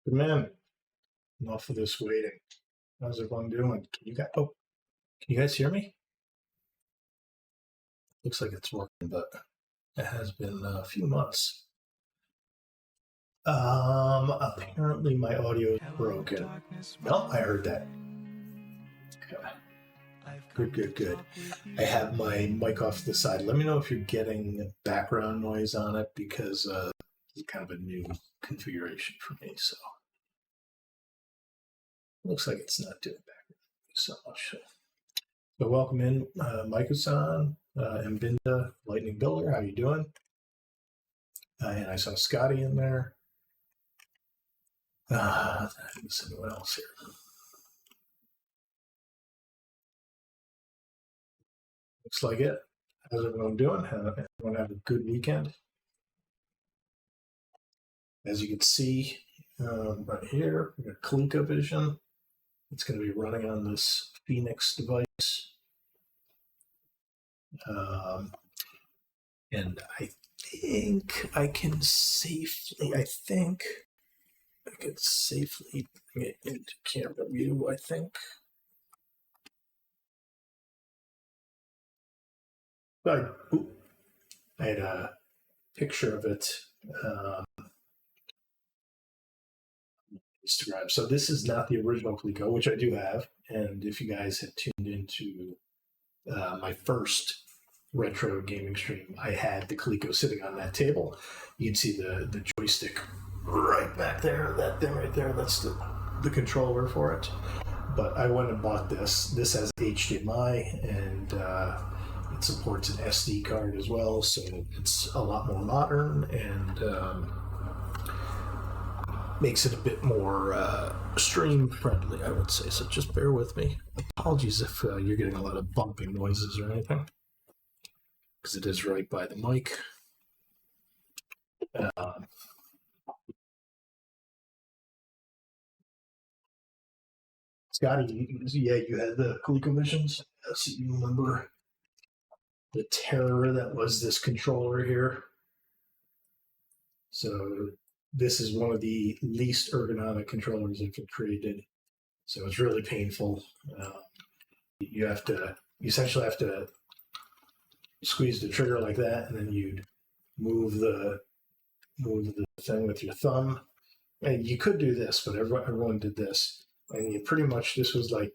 Good man. Enough of this waiting. How's everyone doing? Can you guys hear me? Looks like it's working, but it has been a few months. Apparently my audio is broken. No, I heard that. Okay. Good. I have my mic off to the side. Let me know if you're getting background noise on it because it's kind of a new configuration for me. So looks like it's not doing background so much. So welcome in, Miko-san, Mbinda, Lightning Builder. How you doing? And I saw Scotty in there. I didn't see anyone else here. Looks like it. How's everyone doing? Everyone have a good weekend? As you can see right here, we got Colecovision. It's going to be running on this Phoenix device. And I think I can safely bring it into camera view, I think. I had a picture of it Instagram. So this is not the original Coleco, which I do have. And if you guys had tuned into my first retro gaming stream, I had the Coleco sitting on that table. You can see the joystick right back there. That thing right there, that's the controller for it. But I went and bought this. This has HDMI and it supports an SD card as well, so it's a lot more modern and makes it a bit more stream friendly, I would say. So just bear with me. Apologies if you're getting a lot of bumping noises or anything, because it is right by the mic. Scotty, you had the Colecovisions. So you remember the terror that was this controller here. So this is one of the least ergonomic controllers that get created. So it's really painful. You essentially have to squeeze the trigger like that, and then you'd move the thing with your thumb. And you could do this, but everyone did this. And this was like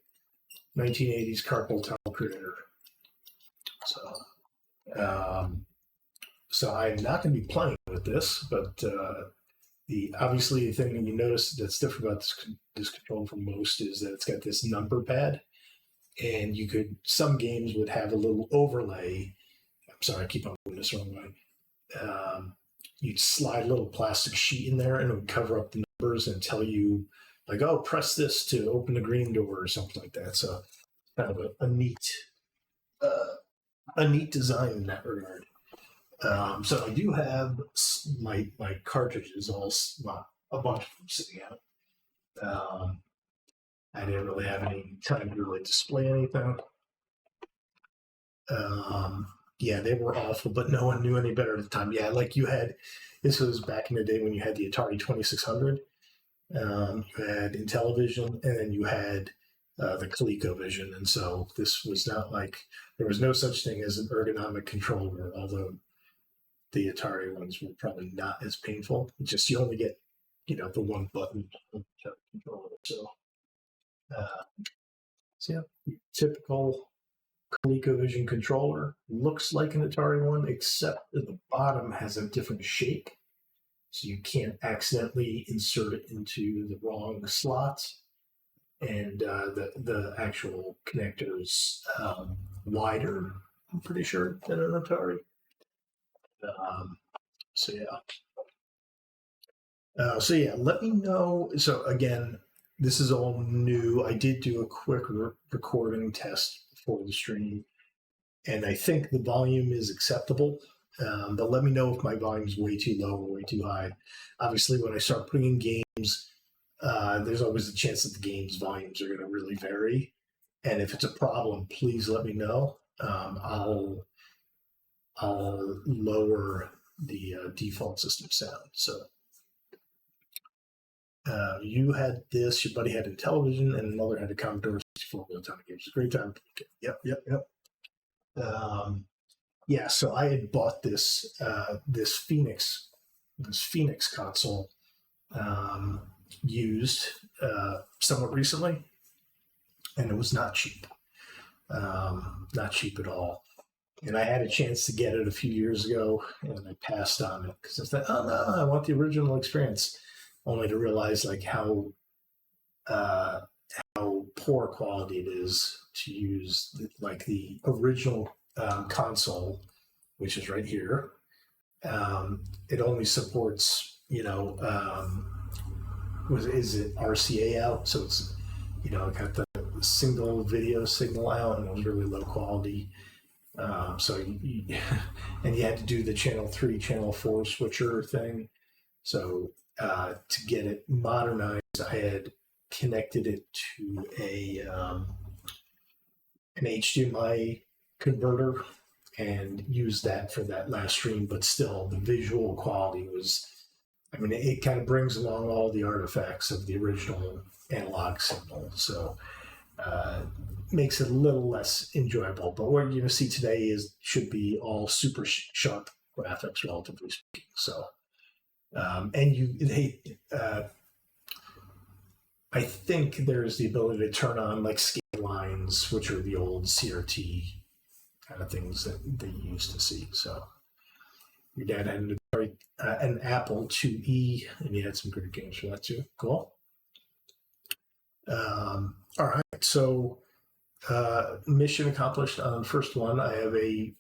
1980s carpal tunnel creator. So I'm not going to be playing with this, but obviously the thing that you notice that's different about this controller from most is that it's got this number pad, and some games would have a little overlay. I'm sorry, I keep on doing this the wrong way. You'd slide a little plastic sheet in there, and it would cover up the numbers and tell you, like, oh, press this to open the green door or something like that. So kind of a neat design in that regard. So I do have my cartridges, a bunch of them sitting out. I didn't really have any time to really display anything. Yeah, they were awful, but no one knew any better at the time. Yeah, like this was back in the day when you had the Atari 2600. You had Intellivision, and then you had the ColecoVision. And so this was not like, there was no such thing as an ergonomic controller, although the Atari ones were probably not as painful. It's just you only get, the one button controller. So yeah, typical ColecoVision controller. Looks like an Atari one, except that the bottom has a different shape. So you can't accidentally insert it into the wrong slots. And the actual connector is wider, I'm pretty sure, than an Atari. So yeah, let me know. So again, this is all new. I did do a quick recording test for the stream, and I think the volume is acceptable. But let me know if my volume is way too low or way too high. Obviously, when I start putting in games, there's always a chance that the game's volumes are going to really vary. And if it's a problem, please let me know. I'll lower the default system sound. So You had this, your buddy had a television, and another had a Commodore 64 real-time games. It was a great time. Yep. Yeah, so I had bought this Phoenix console used somewhat recently, and it was not cheap. Not cheap at all. And I had a chance to get it a few years ago, and I passed on it because I thought, oh no, I want the original experience. Only to realize like how poor quality it is to use like the original console, which is right here. It only supports, is it RCA out? So it's, it got the single video signal out, and it was really low quality. And you had to do the channel 3, channel 4 switcher thing. So to get it modernized, I had connected it to an HDMI converter and used that for that last stream. But still, the visual quality was, it kind of brings along all the artifacts of the original analog signal. So makes it a little less enjoyable. But what you're going to see today should be all super sharp graphics, relatively speaking. So, I think there's the ability to turn on like scan lines, which are the old CRT kind of things that they used to see. So, your dad had an Apple IIe, and he had some good games for that too. Cool. All right, so mission accomplished on the first one. I have a,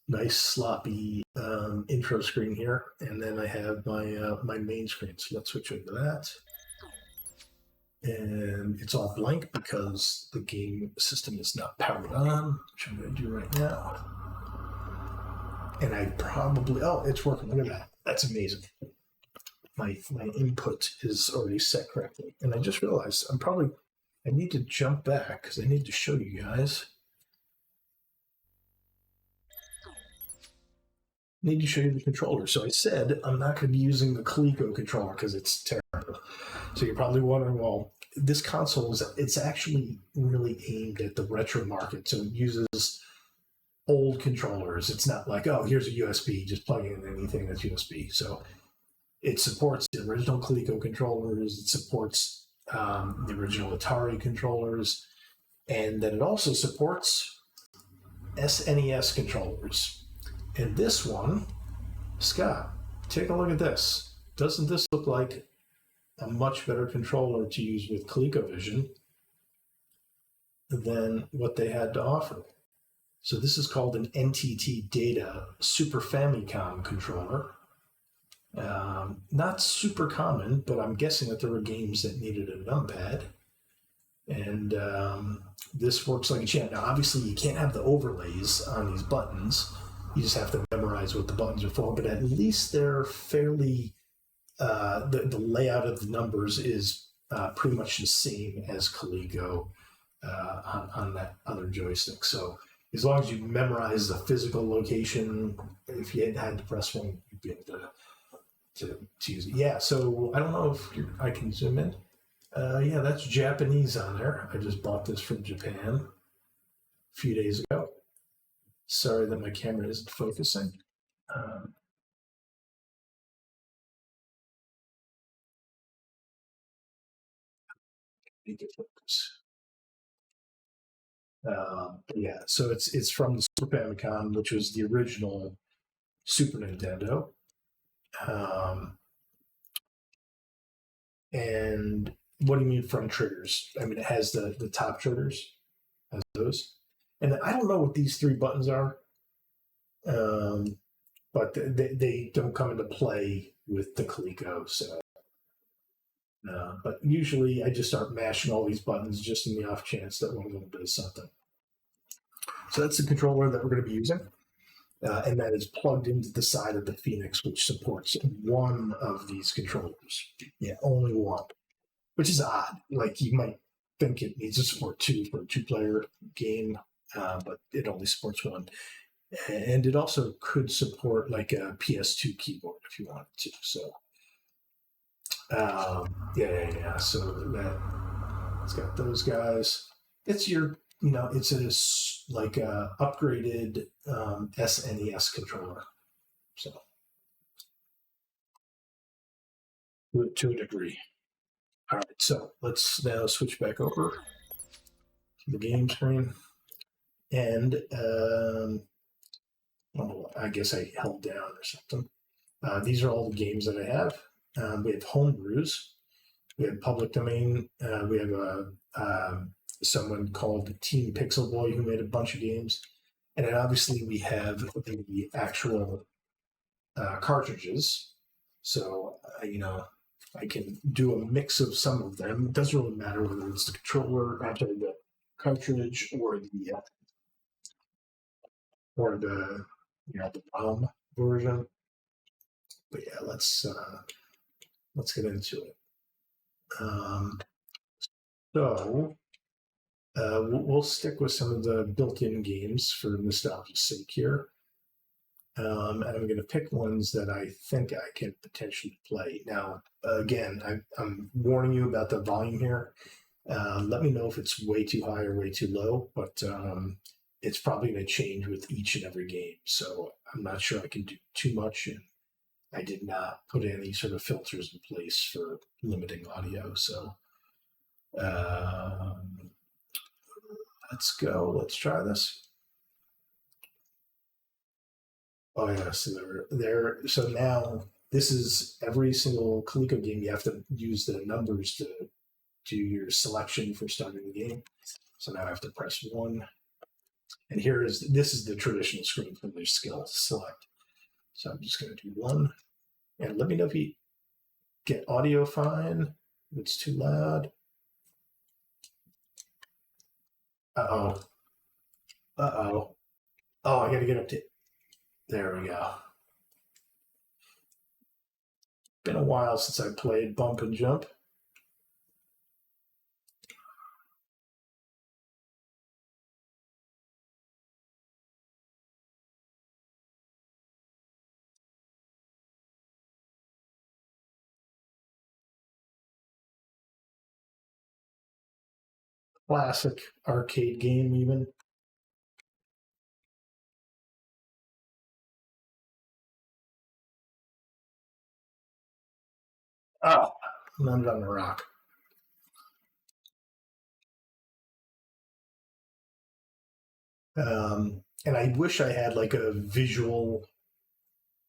nice sloppy intro screen here, and then I have my main screen. So let's switch over to that. And it's all blank because the game system is not powered on, which I'm going to do right now. And I probably, it's working. Look at that. That's amazing. My input is already set correctly. And I just realized I need to jump back because I need to show you guys. I need to show you the controller. So I said I'm not going to be using the Coleco controller because it's terrible. So you're probably wondering, well, this console it's actually really aimed at the retro market. So it uses old controllers. It's not like, oh, here's a USB, just plug in anything that's USB. So it supports the original Coleco controllers. It supports the original Atari controllers. And then it also supports SNES controllers. And this one, Scott, take a look at this. Doesn't this look like a much better controller to use with ColecoVision than what they had to offer? So this is called an NTT Data Super Famicom controller. Not super common, but I'm guessing that there were games that needed a numpad. And this works like a champ. Now, obviously, you can't have the overlays on these buttons. You just have to memorize what the buttons are for. But at least they're fairly, the layout of the numbers is pretty much the same as Coleco on that other joystick. So as long as you memorize the physical location, if you had to press one, you'd be able to use it. Yeah, so I don't know if I can zoom in. Yeah, that's Japanese on there. I just bought this from Japan a few days ago. Sorry that my camera isn't focusing. Need to focus. Yeah, so it's from the Super Famicom, which was the original Super Nintendo. And what do you mean front triggers? It has the top triggers, has those. And I don't know what these three buttons are, but they don't come into play with the Coleco. So, but usually I just start mashing all these buttons just in the off chance that one of them does something. So that's the controller that we're going to be using. And that is plugged into the side of the Phoenix, which supports one of these controllers. Yeah, only one, which is odd. Like you might think it needs to support two for a two-player game, but it only supports one. And it also could support like a PS2 keyboard if you wanted to. So Yeah. So that it's got those guys. It's your, it's a like a upgraded SNES controller. So to a degree. All right. So let's now switch back over to the game screen, and well, I guess I held down or something. These are all the games that I have. We have homebrews. We have public domain. We have someone called Team Pixel Boy who made a bunch of games. And then obviously we have the actual cartridges. So, I can do a mix of some of them. It doesn't really matter whether it's the controller, after the cartridge, or the ROM version. But yeah, let's get into it. So we'll stick with some of the built-in games for nostalgia's sake here. And I'm going to pick ones that I think I can potentially play. Now, again, I'm warning you about the volume here. Let me know if it's way too high or way too low, but it's probably going to change with each and every game. So I'm not sure I can do too much. And I did not put any sort of filters in place for limiting audio. So let's go. Let's try this. Oh yeah, so there. So now this is every single Coleco game. You have to use the numbers to do your selection for starting the game. So now I have to press 1, and this is the traditional screen for the skill select. So I'm just going to do 1, and let me know if you get audio fine. If it's too loud. Uh oh. Oh, I got to get up to. There we go. Been a while since I played Bump and Jump. Classic arcade game, even. Oh, Land on the Rock. And I wish I had like a visual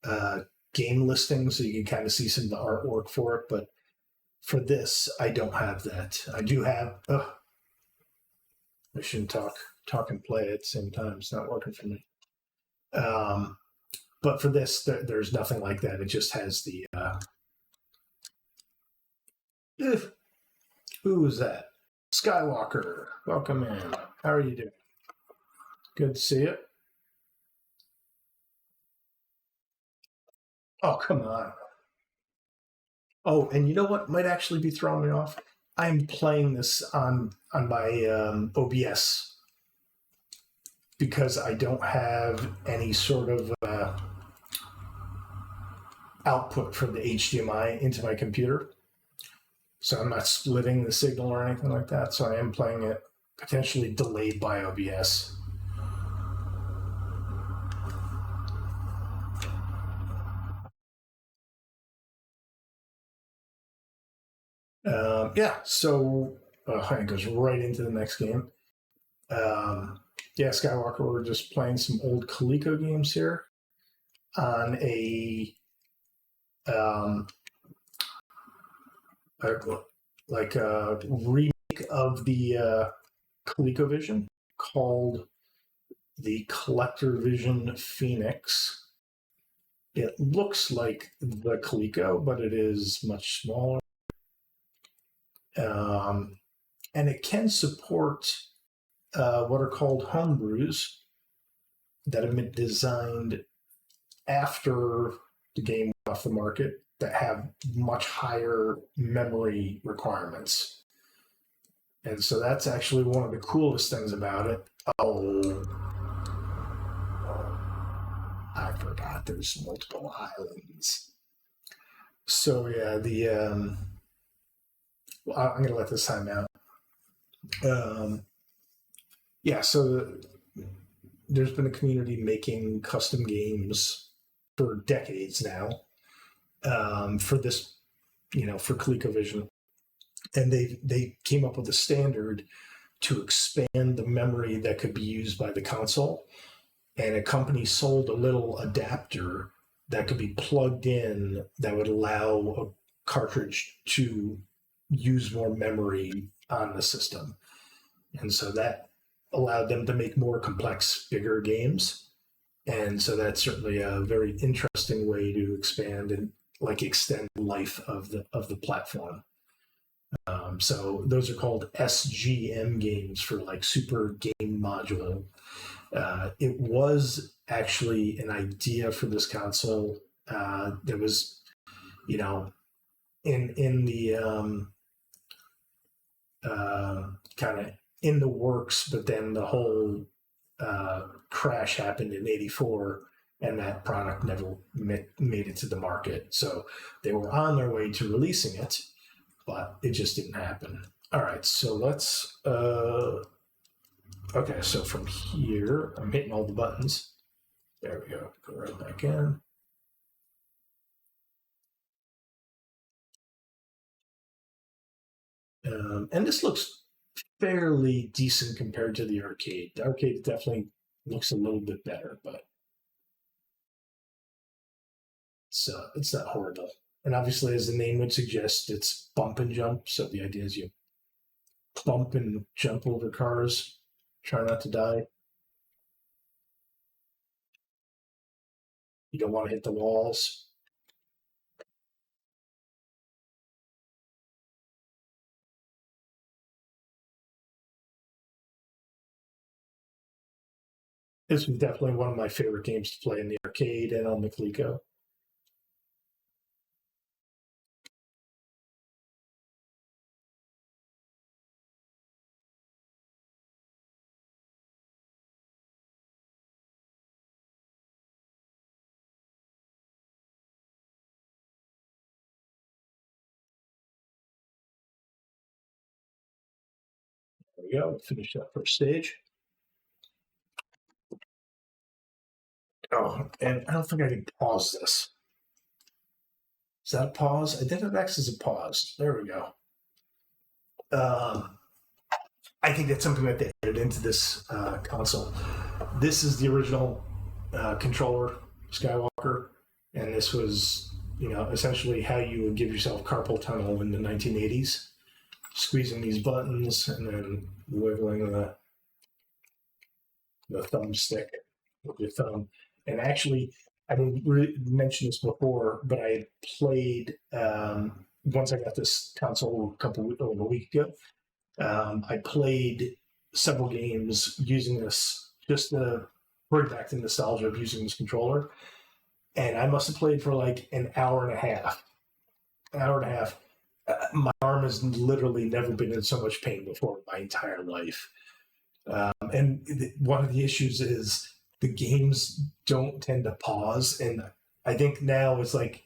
uh, game listing so you can kind of see some of the artwork for it. But for this, I don't have that. I do have. I shouldn't talk and play at the same time. It's not working for me. But for this, there's nothing like that. It just has the. Who is that? Skywalker. Welcome in. How are you doing? Good to see you. Oh, come on. Oh, and you know what might actually be throwing me off? I'm playing this on my OBS because I don't have any sort of output from the HDMI into my computer. So I'm not splitting the signal or anything like that. So I am playing it potentially delayed by OBS. Yeah, so it goes right into the next game. Yeah, Skywalker, we're just playing some old Coleco games here on a like a remake of the Colecovision called the Collectorvision Phoenix. It looks like the Coleco, but it is much smaller. And it can support what are called homebrews that have been designed after the game went off the market that have much higher memory requirements. And so that's actually one of the coolest things about it. Oh, I forgot there's multiple islands. So yeah, I'm going to let this time out. Um, yeah, so there's been a community making custom games for decades now, for this, for ColecoVision, and they came up with a standard to expand the memory that could be used by the console. And a company sold a little adapter that could be plugged in that would allow a cartridge to use more memory on the system. And so that allowed them to make more complex, bigger games. And so that's certainly a very interesting way to expand and like extend the life of the platform. So those are called SGM games for like Super Game Module. It was actually an idea for this console that was, you know, in the kind of in the works, but then the whole crash happened in '84, and that product never made it to the market. So they were on their way to releasing it, but it just didn't happen. All right, so let's. Okay, so from here, I'm hitting all the buttons. There we go. Go right back in. And this looks fairly decent compared to the arcade. The arcade definitely looks a little bit better, but it's not horrible. And obviously, as the name would suggest, it's bump and jump. So the idea is you bump and jump over cars, try not to die. You don't want to hit the walls. This was definitely one of my favorite games to play in the arcade and on the Coleco. There we go. Finish that first stage. Oh, and I don't think I can pause this. Is that a pause? I think it acts as a pause. There we go. I think that's something that they added into this console. This is the original controller, Skywalker, and this was, essentially how you would give yourself carpal tunnel in the 1980s, squeezing these buttons and then wiggling the thumbstick with your thumb. And actually, I didn't really mention this before, but I had played once I got this console over a week ago. I played several games using this just to bring back the nostalgia of using this controller. And I must have played for like an hour and a half. An hour and a half. My arm has literally never been in so much pain before in my entire life. And one of the issues is the games don't tend to pause. And I think now it's like,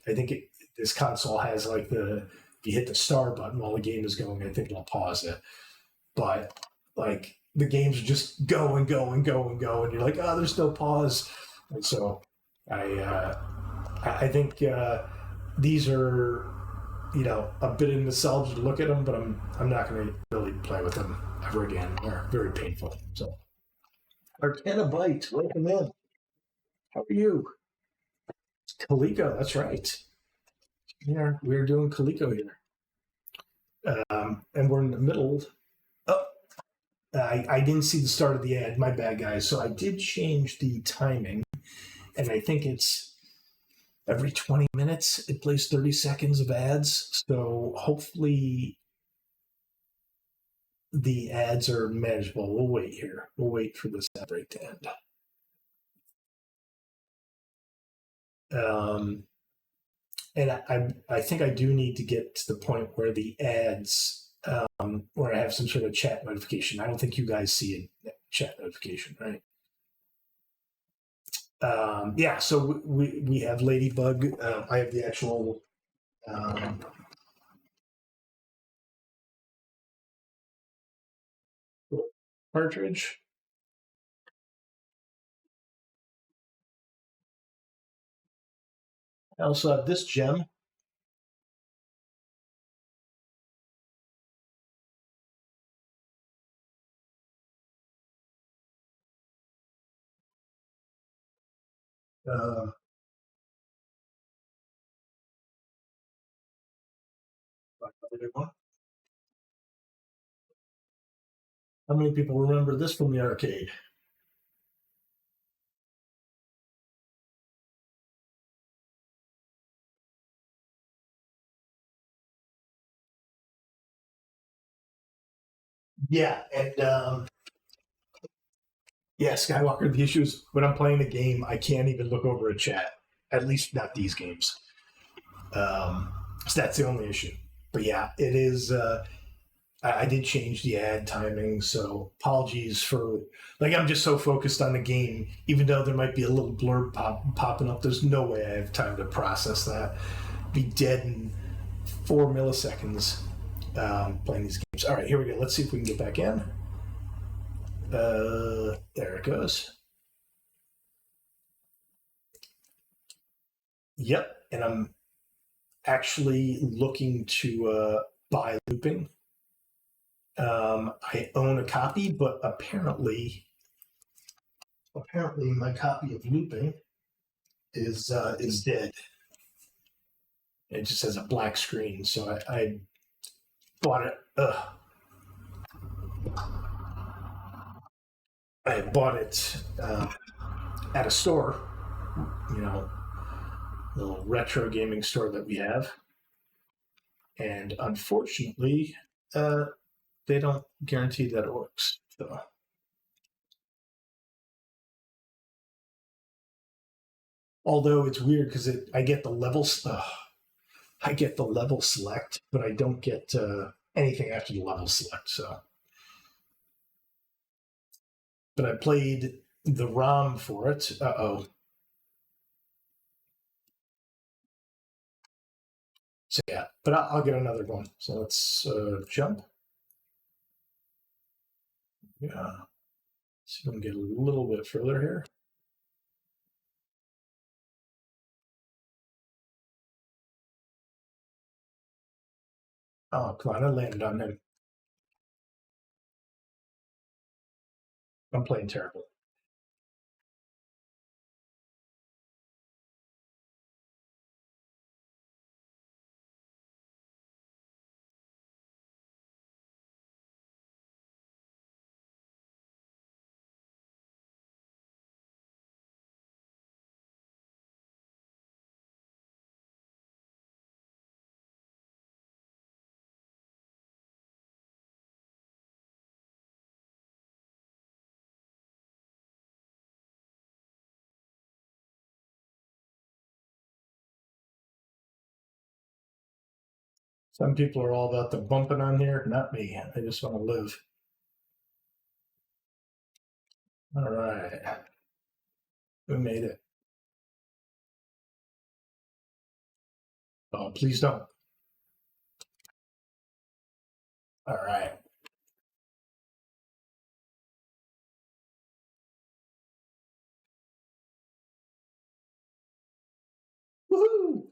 this console has like if you hit the star button while the game is going, I think it'll pause it. But like the games just go and go and go and go, and you're like, oh, there's no pause. And so I think these are, a bit of nostalgia to look at them, but I'm not going to really play with them ever again. They're very painful. So, Arcanabyte, welcome in. How are you? Coleco, that's right. Yeah, we're doing Coleco here. And we're in the middle. Oh, I didn't see the start of the ad. My bad, guys. So I did change the timing, and I think it's every 20 minutes it plays 30 seconds of ads. So hopefully the ads are manageable. We'll wait here. We'll wait for this ad break to end. And I think I do need to get to the point where the ads, where I have some sort of chat notification. I don't think you guys see a chat notification, right? Yeah, so we have Ladybug. I have the actual Um, Cartridge. I also have this gem. Uh, How many people remember this from the arcade? Yeah, and yeah, Skywalker. The issue is when I'm playing a game, I can't even look over a chat. At least not these games. So that's the only issue. But yeah, it is. I did change the ad timing, so apologies for like I'm just so focused on the game. Even though there might be a little blurb popping up, there's no way I have time to process that. Be dead in 4 milliseconds playing these games. All right, here we go. Let's see if we can get back in. There it goes. Yep, and I'm actually looking to buy looping. I own a copy, but apparently my copy of looping is dead. It just has a black screen, so I bought it. I bought it at a store, you know, little retro gaming store that we have, and unfortunately, uh, they don't guarantee that it works. So, although it's weird because I get the levels, I get the level select, but I don't get anything after the level select. So, but I played the ROM for it. Oh. So yeah, but I'll get another one. So let's jump. Yeah. See if we can get a little bit further here. Oh, come on. I landed on him. I'm playing terrible. Some people are all about the bumping on here. Not me. I just want to live. All right. Who made it? Oh, please don't. All right. Woohoo!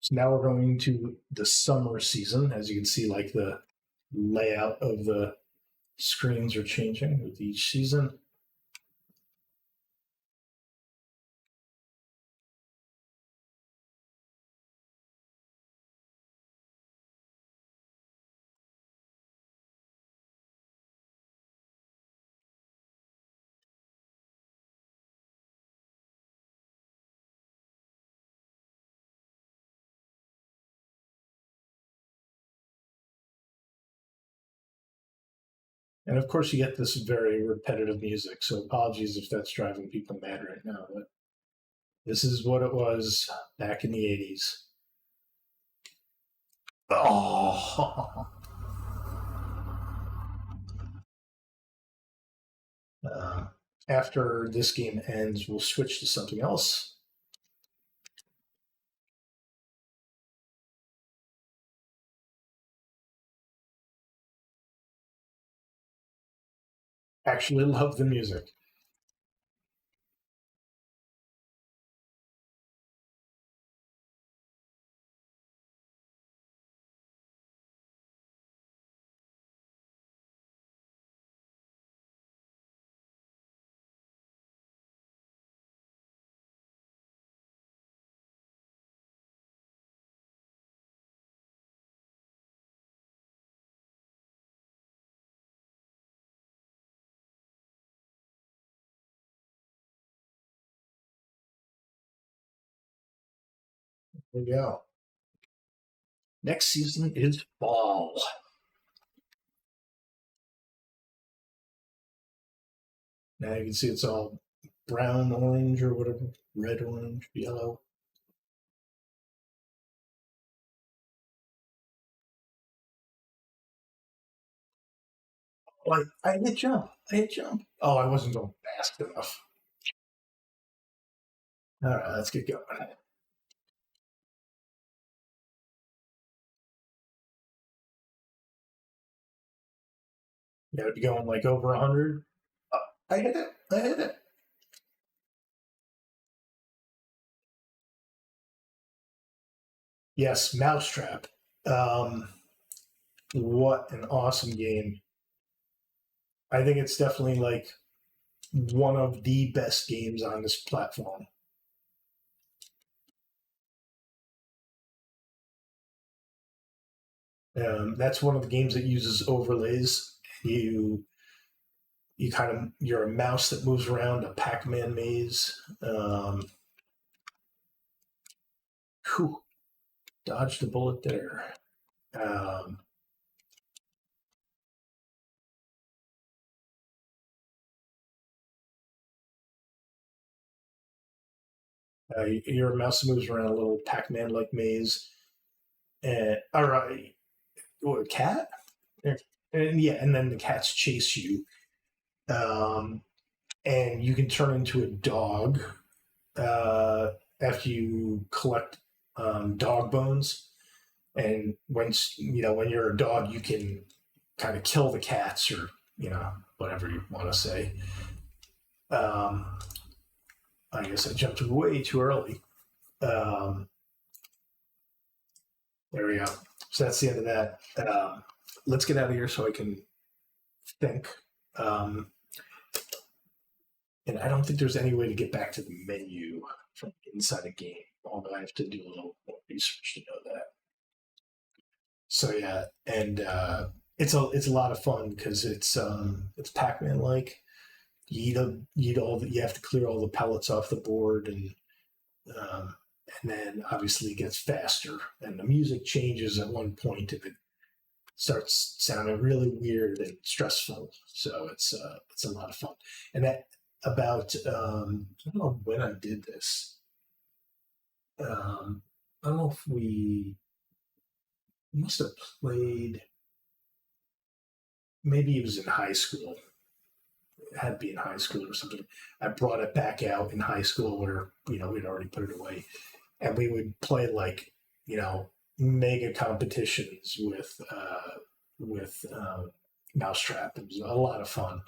So now we're going to the summer season. As you can see, like the layout of the screens are changing with each season. And of course, you get this very repetitive music. So apologies if that's driving people mad right now, but this is what it was back in the 80s. Oh. Uh, After this game ends, we'll switch to something else. Actually, love the music. There we go. Next season is fall. Now you can see it's all brown, orange, or whatever, red, orange, yellow. Like I hit jump. I hit jump. Oh, I wasn't going fast enough. All right, let's get going. You got to be going like over 100. I hit it. I hit it. Yes, Mousetrap. Um, what an awesome game. I think it's definitely like one of the best games on this platform. That's one of the games that uses overlays. You you're a mouse that moves around a Pac-Man maze. Whew, dodged a bullet there. Um, you're a mouse that moves around a little Pac-Man like maze. And all right, what, a cat? And yeah, and then the cats chase you. Um, and you can turn into a dog after you collect dog bones. And when you're a dog, you can kind of kill the cats or whatever you want to say. Um, I guess I jumped way too early. Um, there we go. So that's the end of that. Let's get out of here so I can think. Um, and I don't think there's any way to get back to the menu from inside a game, although I have to do a little more research to know that. So yeah, and it's a lot of fun because it's Pac-Man like. You have to clear all the pellets off the board, um, and then obviously it gets faster, and the music changes at one point, and it starts sounding really weird and stressful. So it's a lot of fun, and that about I don't know when I did this. Um, I don't know if we must have played. Maybe it was in high school. It had to be in high school or something. I brought it back out in high school where we'd already put it away, and we would play like mega competitions with Mousetrap. It was a lot of fun,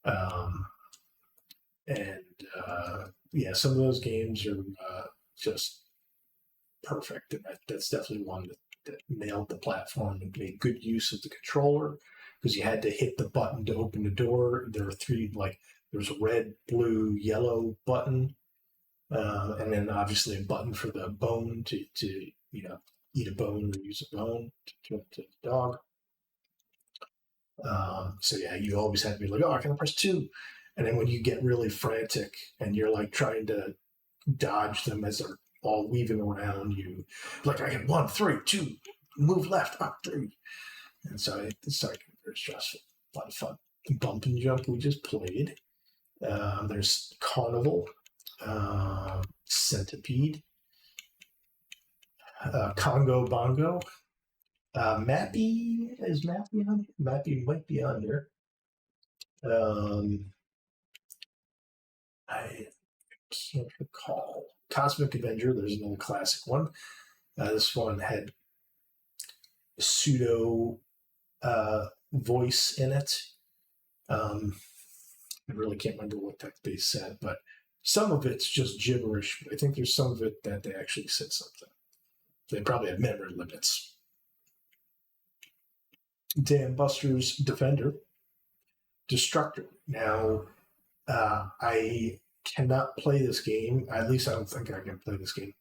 um, and yeah, some of those games are just perfect, and that's definitely one that nailed the platform and made good use of the controller because you had to hit the button to open the door. There are three there's a red, blue, yellow button, and then obviously a button for the bone to eat a bone or use a bone to the dog. So yeah, you always had to be like, oh, I can press two, and then when you get really frantic and you're like trying to dodge them as they're all weaving around you, like I get one, three, two, move left, up three, and so it started getting very stressful. A lot of fun. Bump and Jump we just played. There's Carnival, Centipede, Congo Bongo. Mappy is Mappy on? Mappy might be on there. Um, I can't recall. Cosmic Avenger. There's another classic one. This one had pseudo voice in it. I really can't remember what that they said, but some of it's just gibberish. But I think there's some of it that they actually said something. They probably have memory limits. Dan Buster's Defender, Destructor. Now, I cannot play this game. At least I don't think I can play this game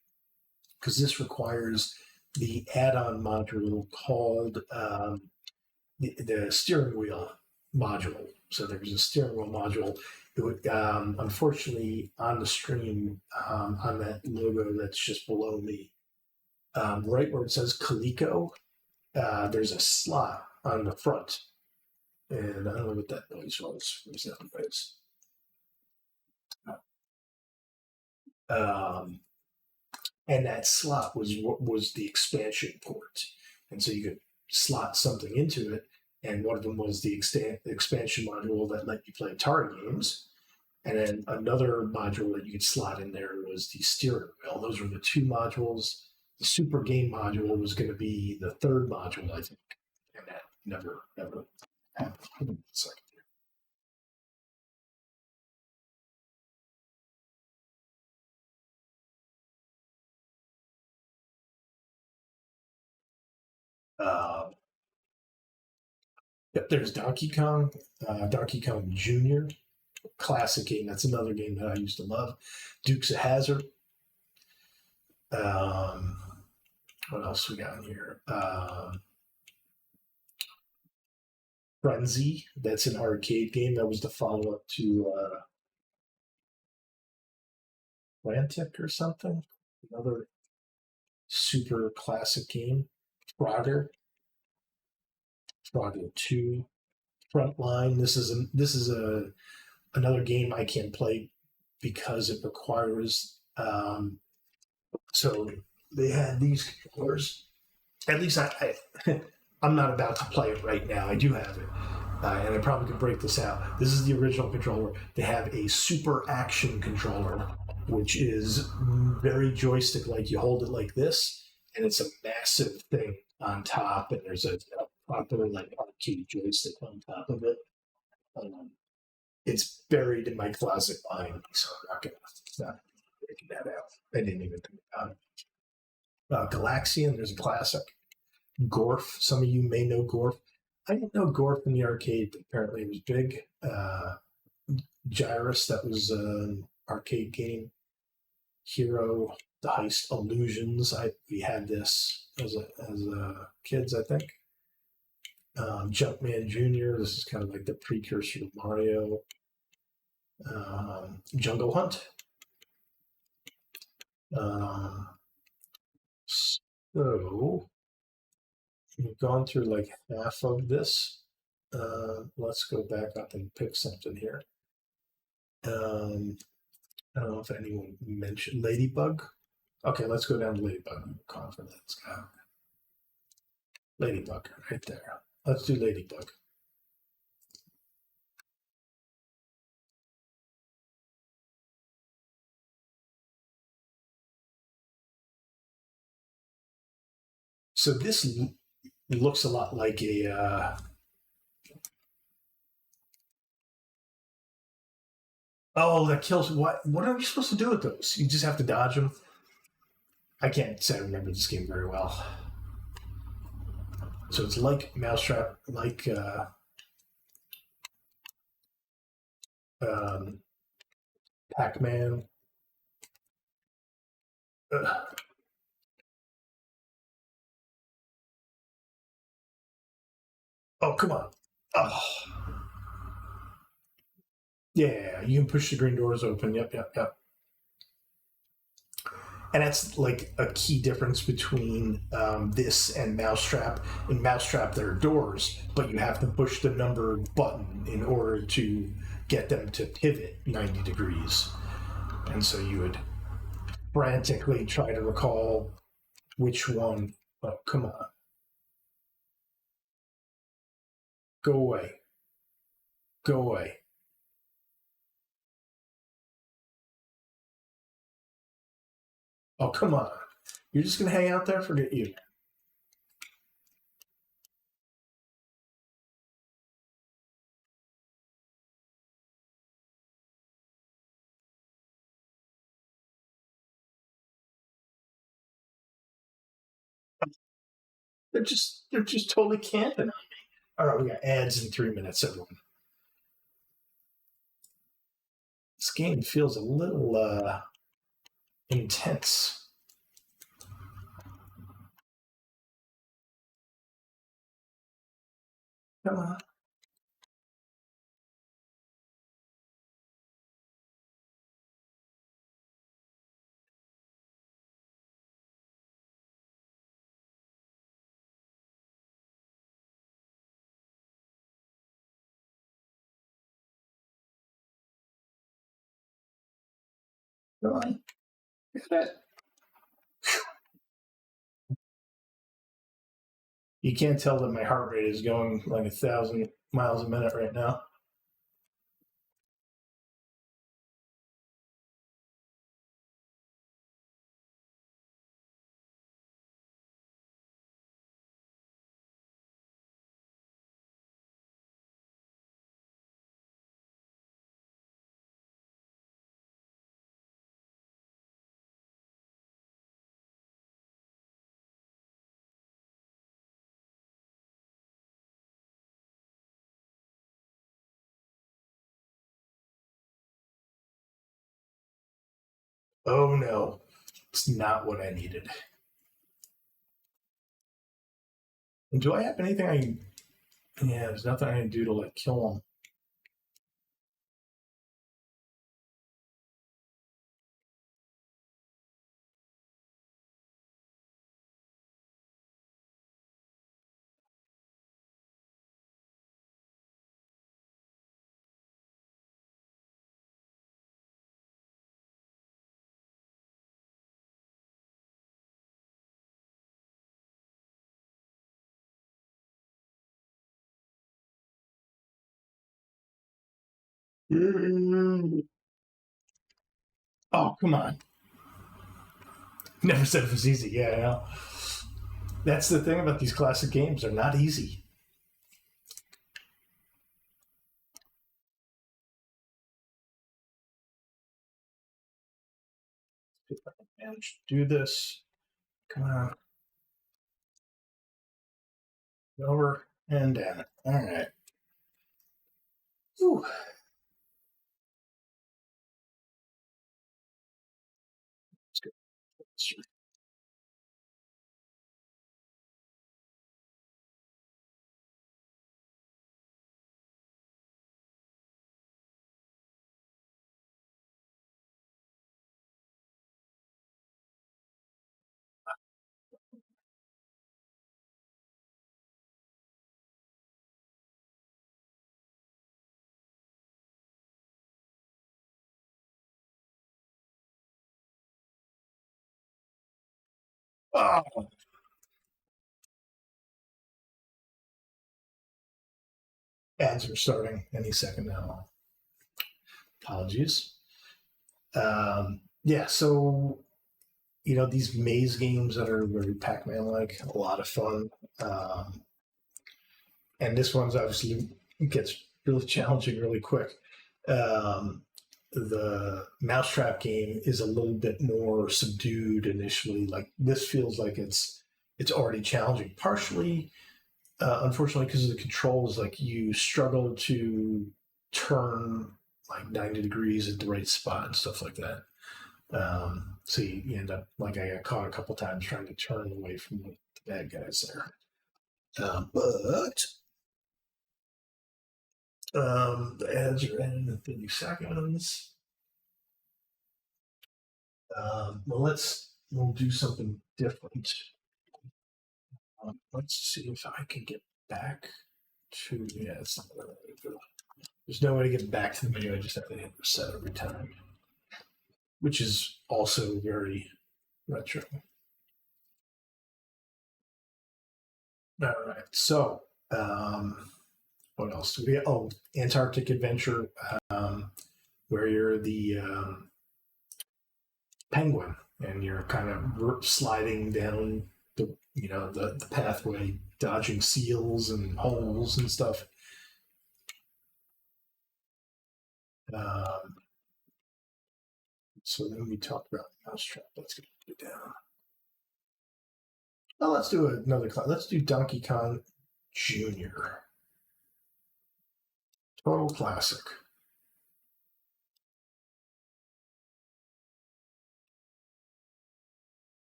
because this requires the add-on module called the steering wheel module. So there's a steering wheel module. It would, unfortunately, on the stream, on that logo that's just below me, right where it says Coleco, there's a slot on the front. And I don't know what that noise was. What was that noise? And that slot was the expansion port. And so you could slot something into it. And one of them was the expansion module that let you play Atari games. And then another module that you could slot in there was the steering wheel. Those were the two modules. The Super Game module was going to be the third module, I think. And that never happened. Second. Yep, there's Donkey Kong Jr., classic game. That's another game that I used to love. Dukes of Hazzard. What else we got in here? Frenzy. That's an arcade game. That was the follow-up to Frantic or something. Another super classic game. Frogger 2. Frontline. This is another game I can't play because it requires. So they had these controllers. At least I'm not about to play it right now. I do have it, and I probably could break this out. This is the original controller. They have a super action controller, which is very joystick-like. You hold it like this, and it's a massive thing on top, and there's a proper like arcade joystick on top of it. It's buried in my closet behind me, so I'm not breaking that out. I didn't even think about it. Galaxian, there's a classic. Gorf, some of you may know Gorf. I didn't know Gorf in the arcade. Apparently it was big. Gyrus, that was an arcade game. Hero, the Heist Illusions. We had this as kids, I think. Jumpman Jr., this is kind of like the precursor to Mario. Jungle Hunt. So we've gone through like half of this. Let's go back up and pick something here. I don't know if anyone mentioned Ladybug. Okay, let's go down to Ladybug. Let's go. Ladybug, right there. Let's do Ladybug. So this looks a lot like a that kills. What are we supposed to do with those? You just have to dodge them. I can't say I remember this game very well. So it's like Mousetrap, like Pac-Man. Oh, come on. Oh. Yeah, you can push the green doors open. Yep. And that's like a key difference between this and Mousetrap. In Mousetrap, there are doors, but you have to push the number button in order to get them to pivot 90 degrees. And so you would frantically try to recall which one. Oh, come on. Go away. Go away. Oh, come on. You're just going to hang out there? Forget you. They're just totally camping on me. All right, we got ads in 3 minutes, everyone. This game feels a little intense. Come on. Come on. Get it. You can't tell that my heart rate is going like 1,000 miles a minute right now. Oh no, it's not what I needed. And do I have anything Yeah, there's nothing I can do to like kill them. Oh, come on. Never said it was easy. Yeah, I know. That's the thing about these classic games. They're not easy. If I can manage to do this. Come on. Over and down. All right. Ooh. Let's go. Oh, ads are starting any second now. Apologies. Yeah, so these maze games that are very Pac-Man like, a lot of fun. Um, and this one's obviously gets really challenging really quick. Um, the mousetrap game is a little bit more subdued initially. Like this feels like it's already challenging, partially unfortunately because of the controls. Like you struggle to turn like 90 degrees at the right spot and stuff like that. So you end up like I got caught a couple times trying to turn away from the bad guys there. But the ads are in 30 seconds. Well, we'll do something different. Let's see if I can get back to it's not really good. There's no way to get back to the menu. I just have to hit reset every time, which is also very retro. All right, so what else do we? Oh, Antarctic Adventure, where you're the penguin and you're kind of sliding down the pathway, dodging seals and holes and stuff. Um, so then we talked about mousetrap. Let's get it down. Well, let's do another class. Let's do Donkey Kong Junior. Total classic.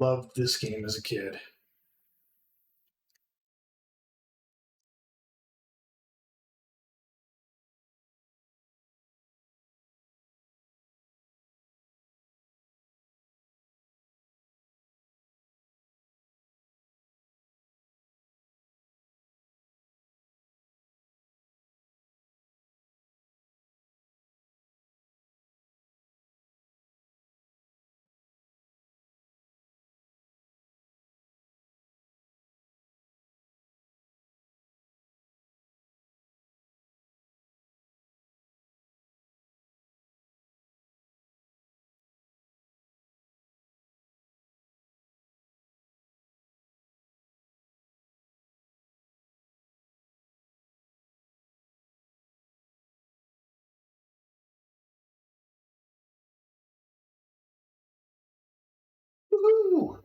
Loved this game as a kid. Woohoo!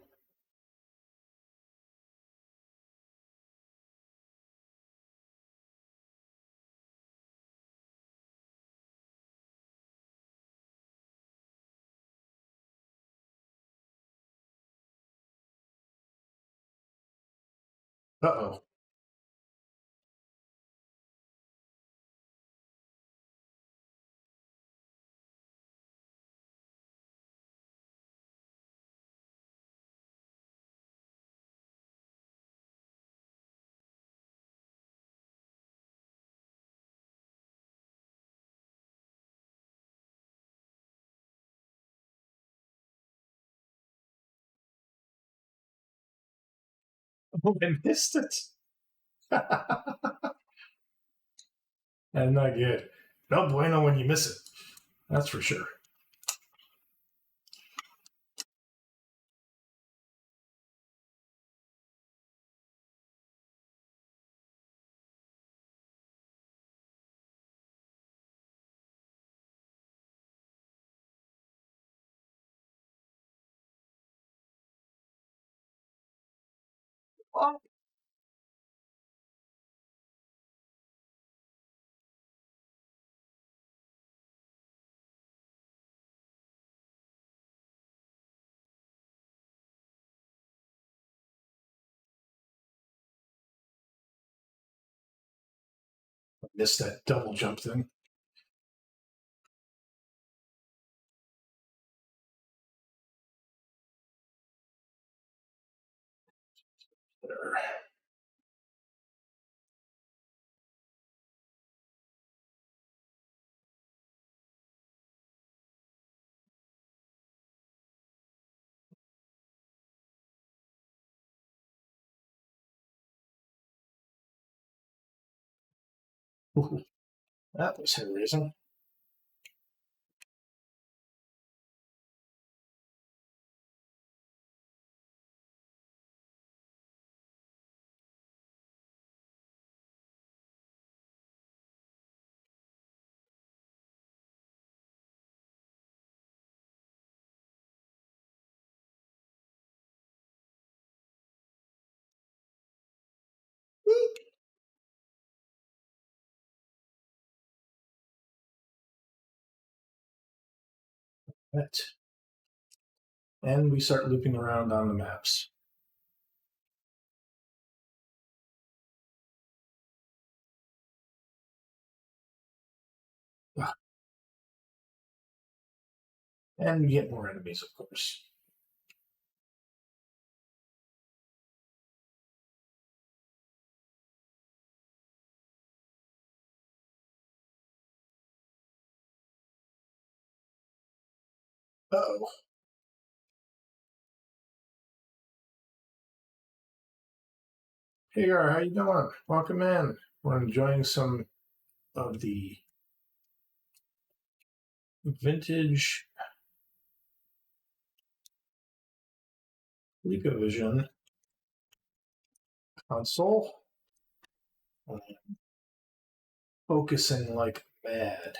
Uh-oh. Oh, I missed it. And not good. No bueno when you miss it. That's for sure. Oh. I missed that double jump thing. There. Ooh, that was hair raising. Right. And we start looping around on the maps. Ah, and we get more enemies, of course. Uh-oh. Hey, Gar, how you doing? Welcome in. We're enjoying some of the vintage Colecovision console. Focusing like mad.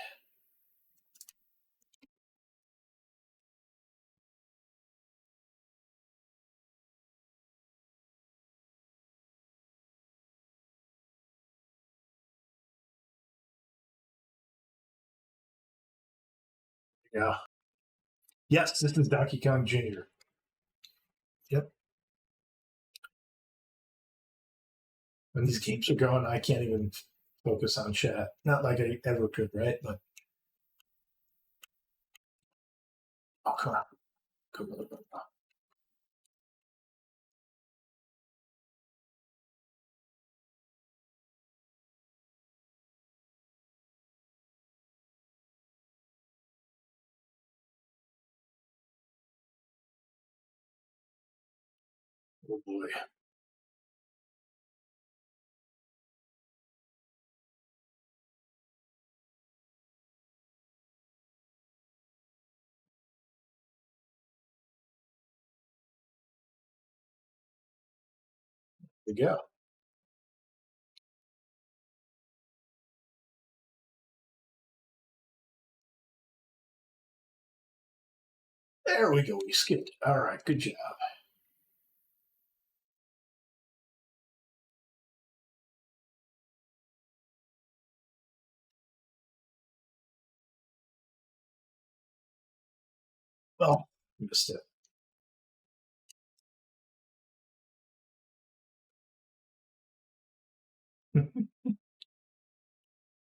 Yeah. Yes, this is Donkey Kong Jr. Yep. When these games are going, I can't even focus on chat. Not like I ever could, right? But oh, come on. Come on. Oh boy. There we go. There we go. We skipped. All right. Good job. Well, missed it.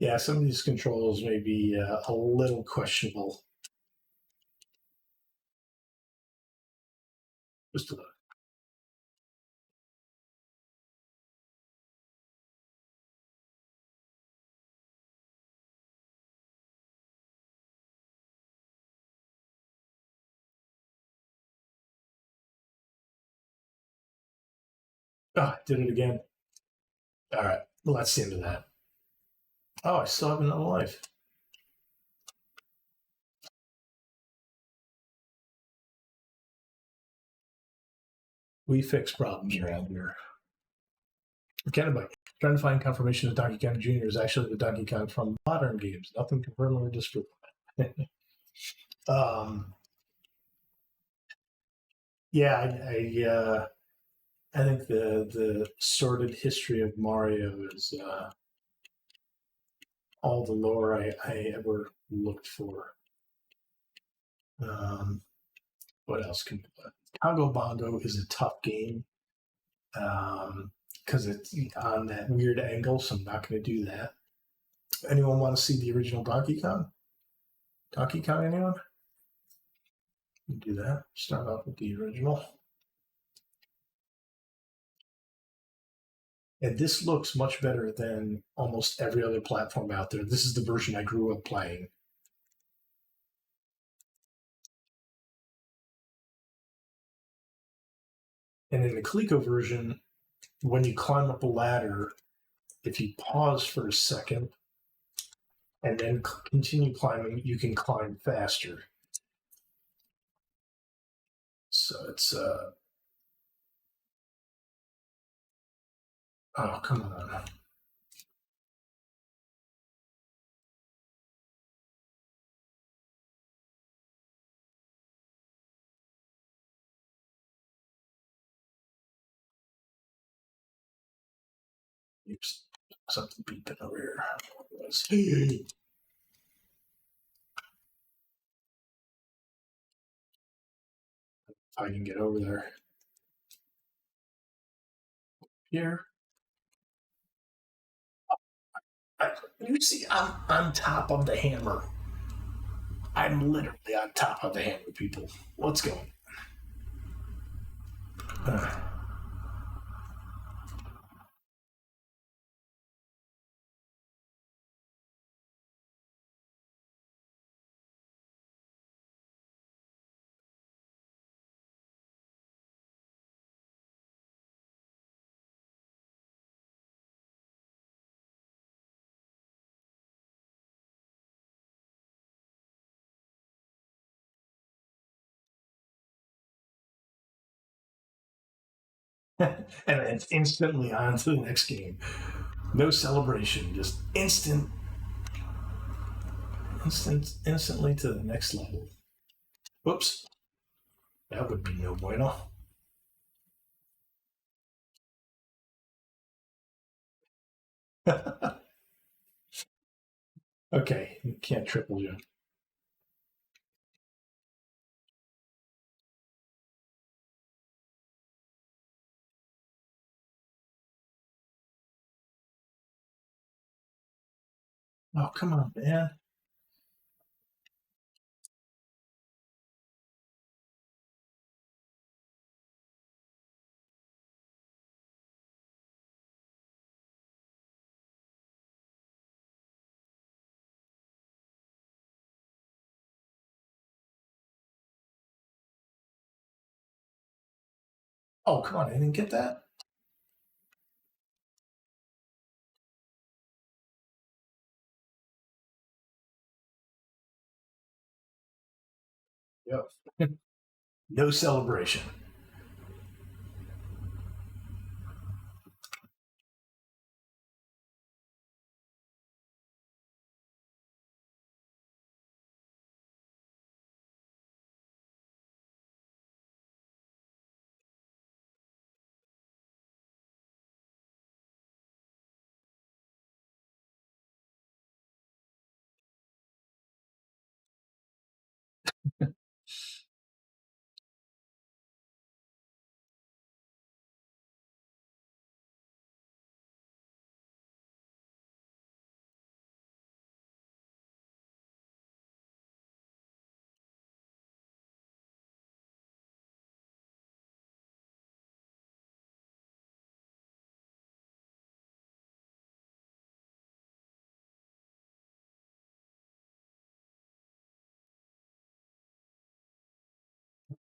Yeah, some of these controls may be a little questionable. Just a little. Oh, did it again. All right. Well, that's the end of that. Oh, I still have another life. We fix problems around here. Kennebec, trying to find confirmation that Donkey Kong Jr. is actually the Donkey Kong from modern games. Nothing confirmed or disproved. um, yeah, I think the sordid history of Mario is all the lore I ever looked for. Um, what else can Congo Bongo is a tough game because it's on that weird angle, so I'm not going to do that. Anyone want to see the original Donkey Kong? Donkey Kong, anyone? Do that. Start off with the original. And this looks much better than almost every other platform out there. This is the version I grew up playing. And in the Coleco version, when you climb up a ladder, if you pause for a second and then continue climbing, you can climb faster. So it's oh, come on. Oops, something beeping over here. If I can get over there. Here. You see, I'm on top of the hammer. I'm literally on top of the hammer, people. What's going on? and it's instantly on to the next game. No celebration, just instantly to the next level. Whoops, that would be no bueno. Okay, you can't triple jump. Oh, come on, man. Oh, come on, I didn't get that? Yep. No celebration.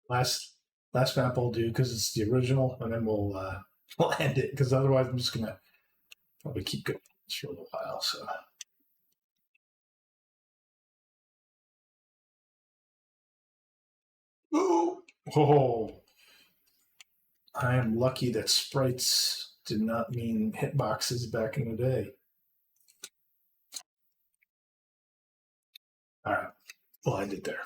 Last last map I'll do because it's the original, and then we'll end it because otherwise I'm just gonna probably keep going for a little while. So, ooh, oh, I am lucky that sprites did not mean hitboxes back in the day. All right, we'll end it there.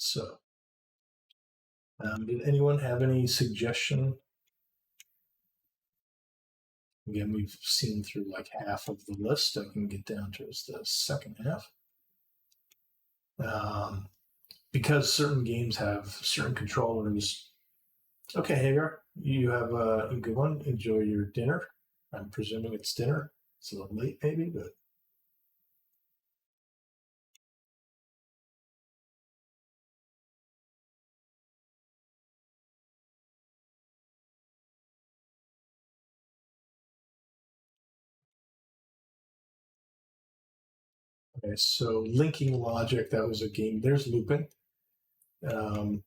So, did anyone have any suggestion? Again, we've seen through like half of the list. I can get down to the second half. Because certain games have certain controllers. Okay, Hagar, you have a good one. Enjoy your dinner. I'm presuming it's dinner. It's a little late, maybe, but okay. So, linking logic. That was a game. There's looping. Um,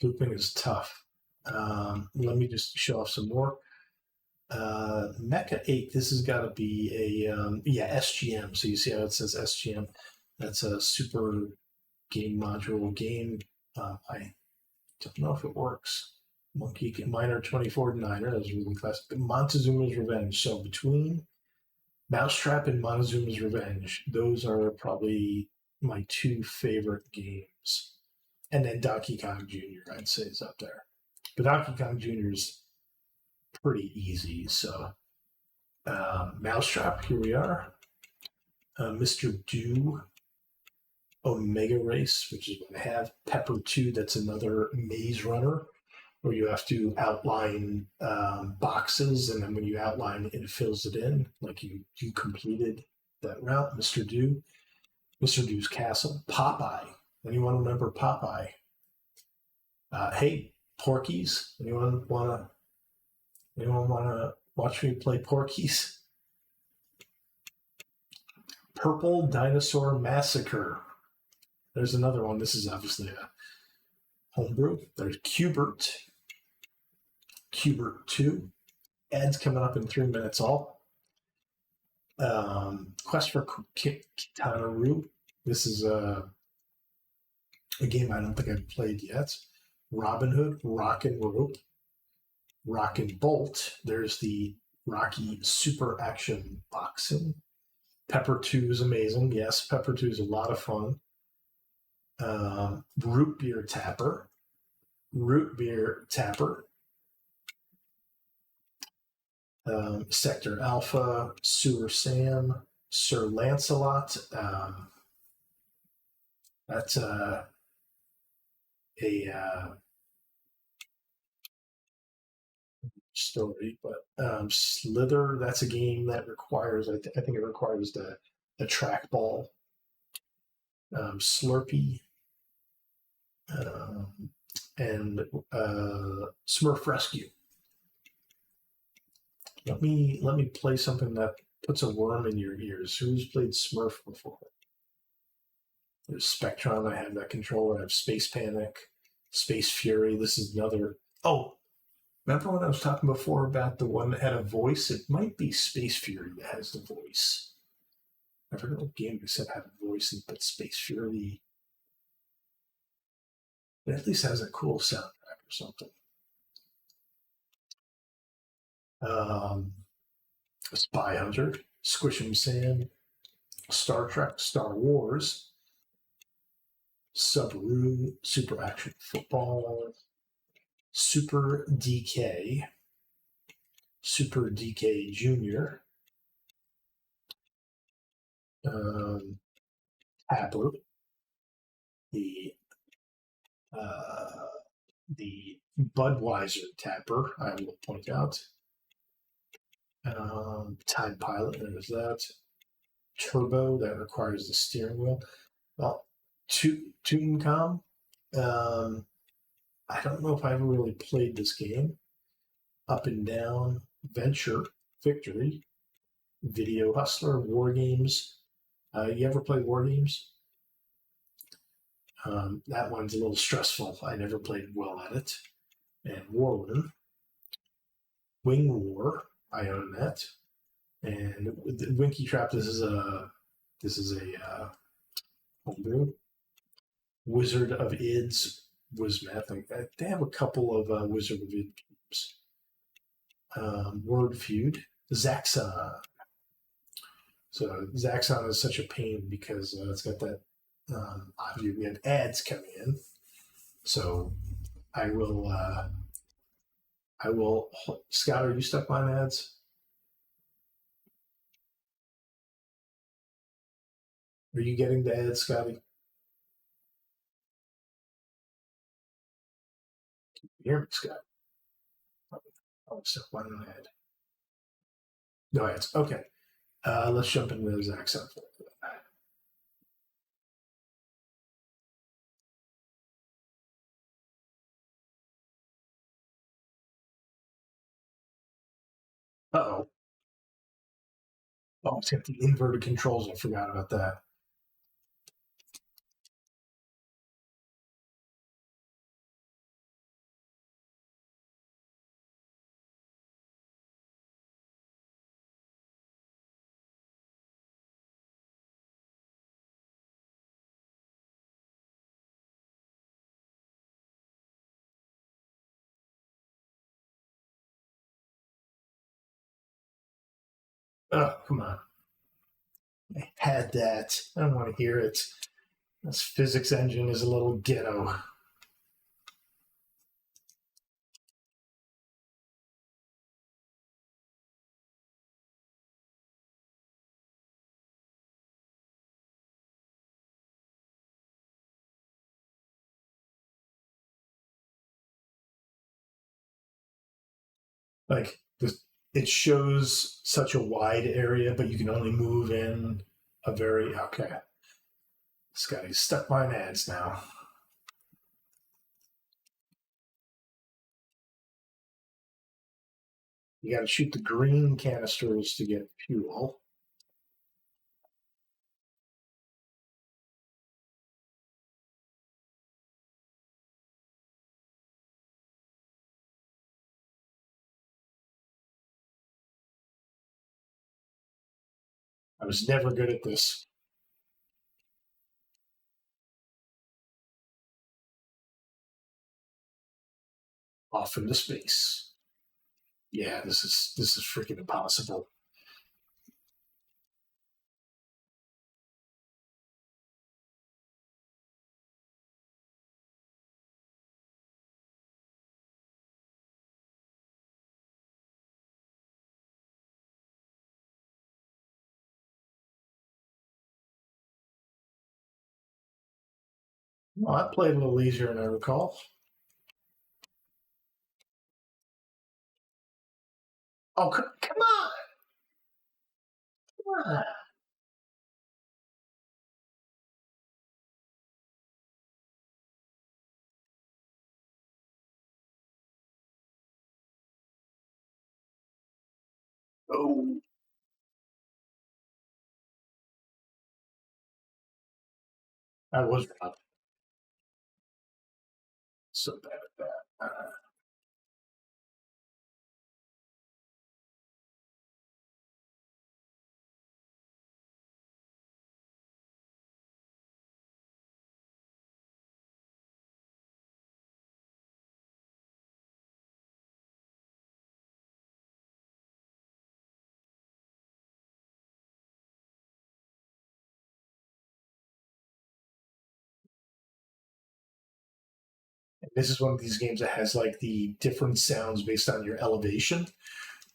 Looping is tough. Let me just show off some more. Mecha 8, this has got to be a, SGM. So you see how it says SGM? That's a super game module game. I don't know if it works. Monkey Miner 2049er, that was really classic. Montezuma's Revenge. So between Mousetrap and Montezuma's Revenge, those are probably my two favorite games. And then Donkey Kong Jr., I'd say, is up there. But Donkey Kong Jr. is pretty easy. So, Mousetrap, here we are. Mr. Do Omega Race, which is what I have. Pepper 2, that's another maze runner where you have to outline boxes, and then when you outline it, it fills it in, like you completed that route. Mr. Do, Mr. Do's Castle. Popeye. Anyone remember Popeye? Hey, Porky's. Anyone wanna watch me play Porky's? Purple Dinosaur Massacre. There's another one. This is obviously a homebrew. There's Cubert. Cubert 2. Ads coming up in 3 minutes all. Quest for Kitana Root. This is a game I don't think I've played yet. Robin Hood, Rock and Rope, Rock and Bolt. There's the Rocky Super Action Boxing. Pepper 2 is amazing. Yes, Pepper 2 is a lot of fun. Root Beer Tapper. Root Beer Tapper. Sector Alpha, Sewer Sam, Sir Lancelot. That's a story, but Slither, that's a game that requires, I think it requires the trackball. Slurpee, and Smurf Rescue. Let me play something that puts a worm in your ears. Who's played Smurf before? There's Spectrum. I have that controller. I have Space Panic, Space Fury. This is another. Oh, remember when I was talking before about the one that had a voice? It might be Space Fury that has the voice. I forget what game I said had a voice, but Space Fury. It at least has a cool soundtrack or something. Spy Hunter, Squish 'em Sam, Star Trek, Star Wars, Subaru, Super Action Football, Super DK, Super DK Junior, Tapper, the Budweiser Tapper, I will point out. Time Pilot, there's that. Turbo, that requires the steering wheel. Well, Tooncom, I don't know if I ever really played this game. Up and Down, Venture, Victory, Video Hustler, War Games. You ever play War Games? That one's a little stressful. I never played well at it. And War Room, Wing War, I own that. And Winky Trap, this is a homebrew. Wizard of Ids was mathing. They have a couple of Wizard of Id games. Word Feud, Zaxxon. So Zaxxon is such a pain because it's got that. Obviously, we have ads coming in, so I will. Scott, are you stuck on ads? Are you getting the ads, Scotty? Can you hear me, Scott? Oh, stuck on an ad. No ads. Okay. Let's jump into Zaxxon. Uh-oh. Oh, it's got the inverted controls. I forgot about that. Oh, come on. I had that. I don't want to hear it. This physics engine is a little ghetto. Like this, it shows such a wide area, but you can only move in a very okay. Scotty's stuck by ads now. You got to shoot the green canisters to get fuel. I was never good at this. Off into space. Yeah, this is freaking impossible. Well, I played a little easier than I recall. Oh, come on! Come on! Oh, I was not so bad at that. This is one of these games that has like the different sounds based on your elevation.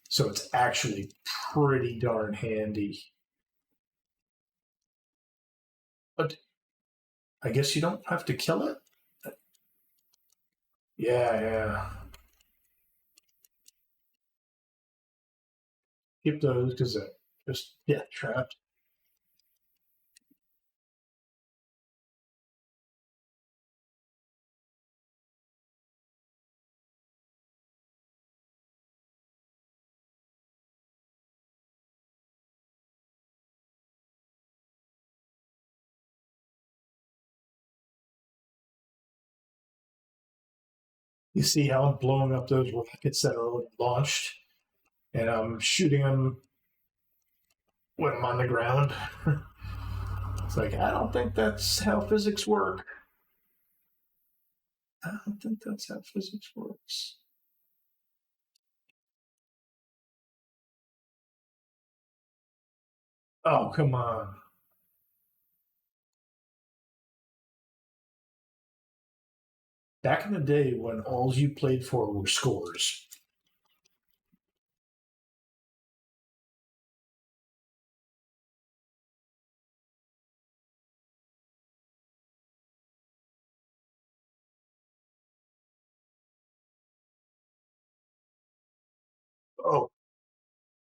So it's actually pretty darn handy. But I guess you don't have to kill it. Yeah, yeah. Keep those because they're just trapped. You see how I'm blowing up those rockets that are launched, and I'm shooting them when I'm on the ground. It's like I don't think that's how physics work. I don't think that's how physics works. Oh, come on. Back in the day when all you played for were scores. Oh,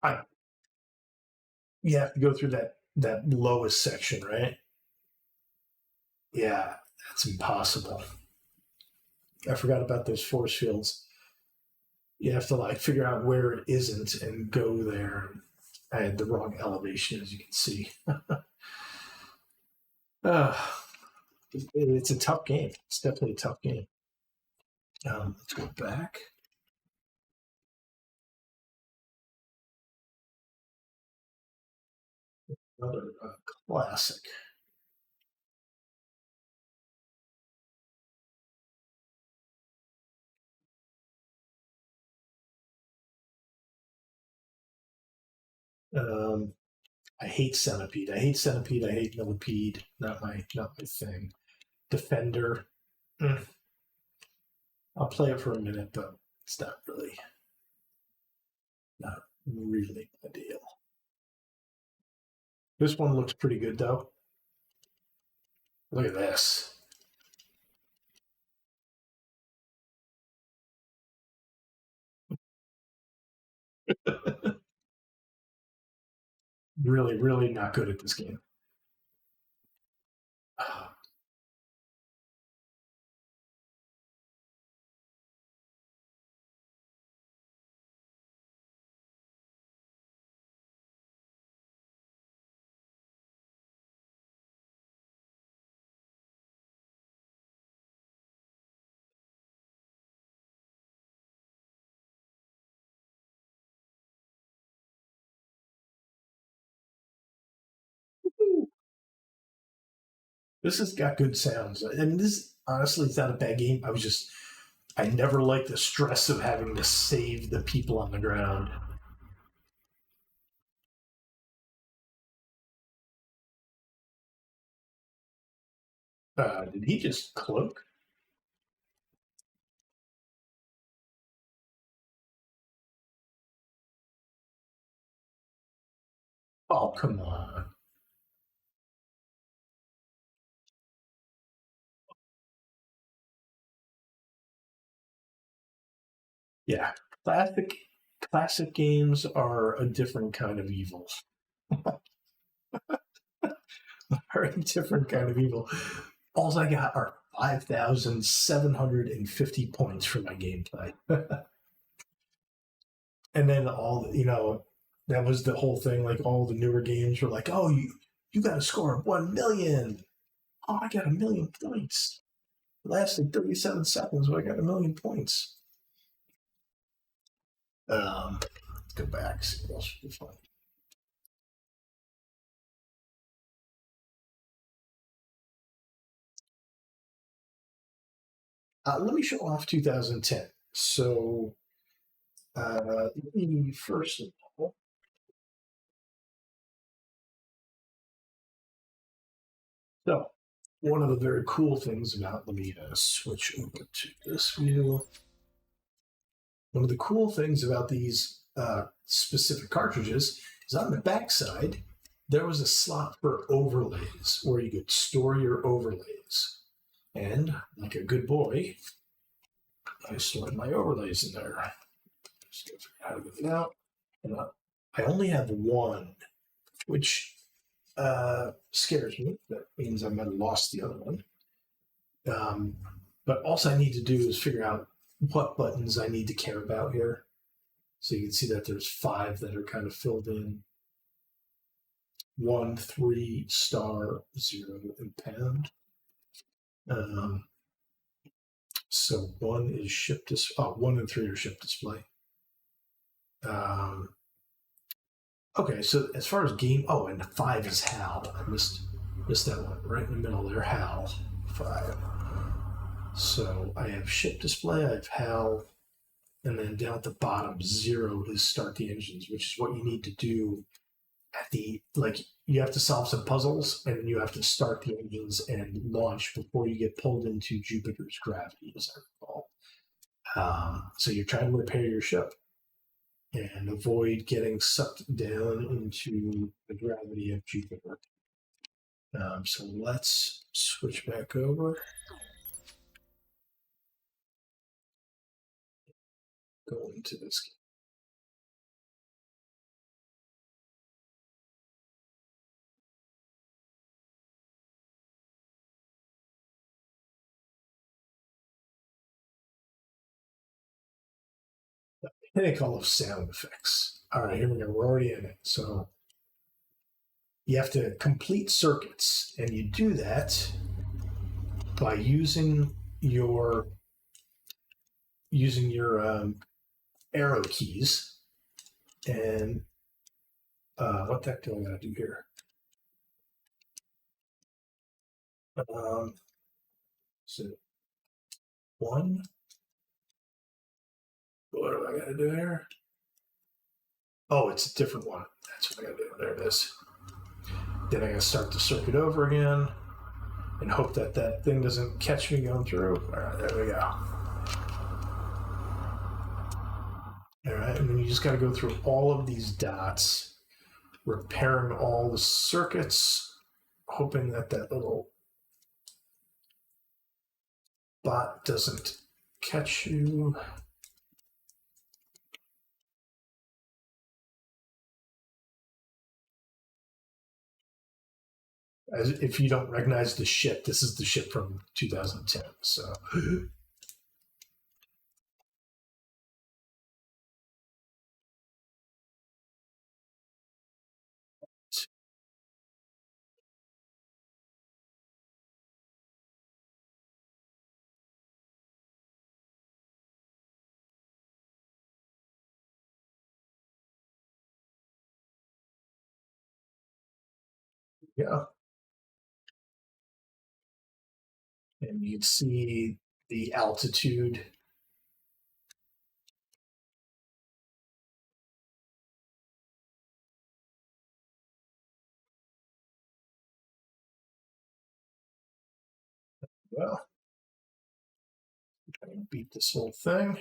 I you have to go through that lowest section, right? Yeah, that's impossible. I forgot about those force fields. You have to like figure out where it isn't and go there. I had the wrong elevation, as you can see. uh, it's a tough game. It's definitely a tough game. Let's go back. Another classic. Um, I hate Centipede. I hate Centipede. I hate Millipede. Not my thing. Defender. Mm. I'll play it for a minute, but it's not really my deal. This one looks pretty good though. Look at this. Really, really not good at this game. This has got good sounds. And this, honestly, it's not a bad game. I never liked the stress of having to save the people on the ground. Did he just cloak? Oh, come on. Yeah, classic classic games are a different kind of evil. Are a different kind of evil. All I got are 5,750 points for my gameplay. And then that was the whole thing. Like all the newer games were like, oh, you got to score 1 million. Oh, I got 1 million points. It lasted 37 seconds, but I got 1 million points. Let's go back. See what else we can find. Let me show off 2010. So, first of all, so one of the very cool things about, let me switch over to this view. One of the cool things about these specific cartridges is on the backside, there was a slot for overlays where you could store your overlays. And like a good boy, I stored my overlays in there. Just go figure out how to get it out. And I only have one, which scares me. That means I might have lost the other one. But all I need to do is figure out what buttons I need to care about here. So you can see that there's 5 that are kind of filled in. 1, 3, star, 0, and pound. So 1 is ship display. 1 and 3 are ship display. Okay, so as far as game, and 5 is HAL. I missed that one right in the middle there. HAL 5. So I have ship display. I have HAL, and then down at the bottom, 0 is start the engines, which is what you need to do at the you have to solve some puzzles and you have to start the engines and launch before you get pulled into Jupiter's gravity, as I recall. So you're trying to repair your ship and avoid getting sucked down into the gravity of Jupiter. So let's switch back over. Go into this game. I think all of sound effects. All right, here we go. We're already in it. So you have to complete circuits, and you do that by using your arrow keys. And what the heck do I got to do here? So 1. What do I got to do here? Oh, it's a different one. That's what I got to do. There it is. Then I got to start the circuit over again and hope that that thing doesn't catch me going through. All right, there we go. All right, and then you just got to go through all of these dots, repairing all the circuits, hoping that that little bot doesn't catch you. As if you don't recognize the ship, this is the ship from 2010. So yeah. and you'd see the altitude. Well, I'm going to beat this whole thing.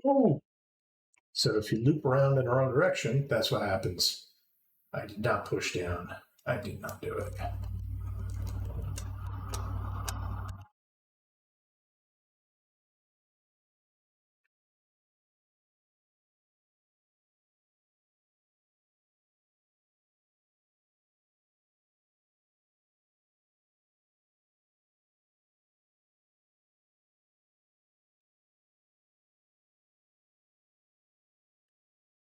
Oh, so if you loop around in the wrong direction, that's what happens. I did not push down. I did not do it.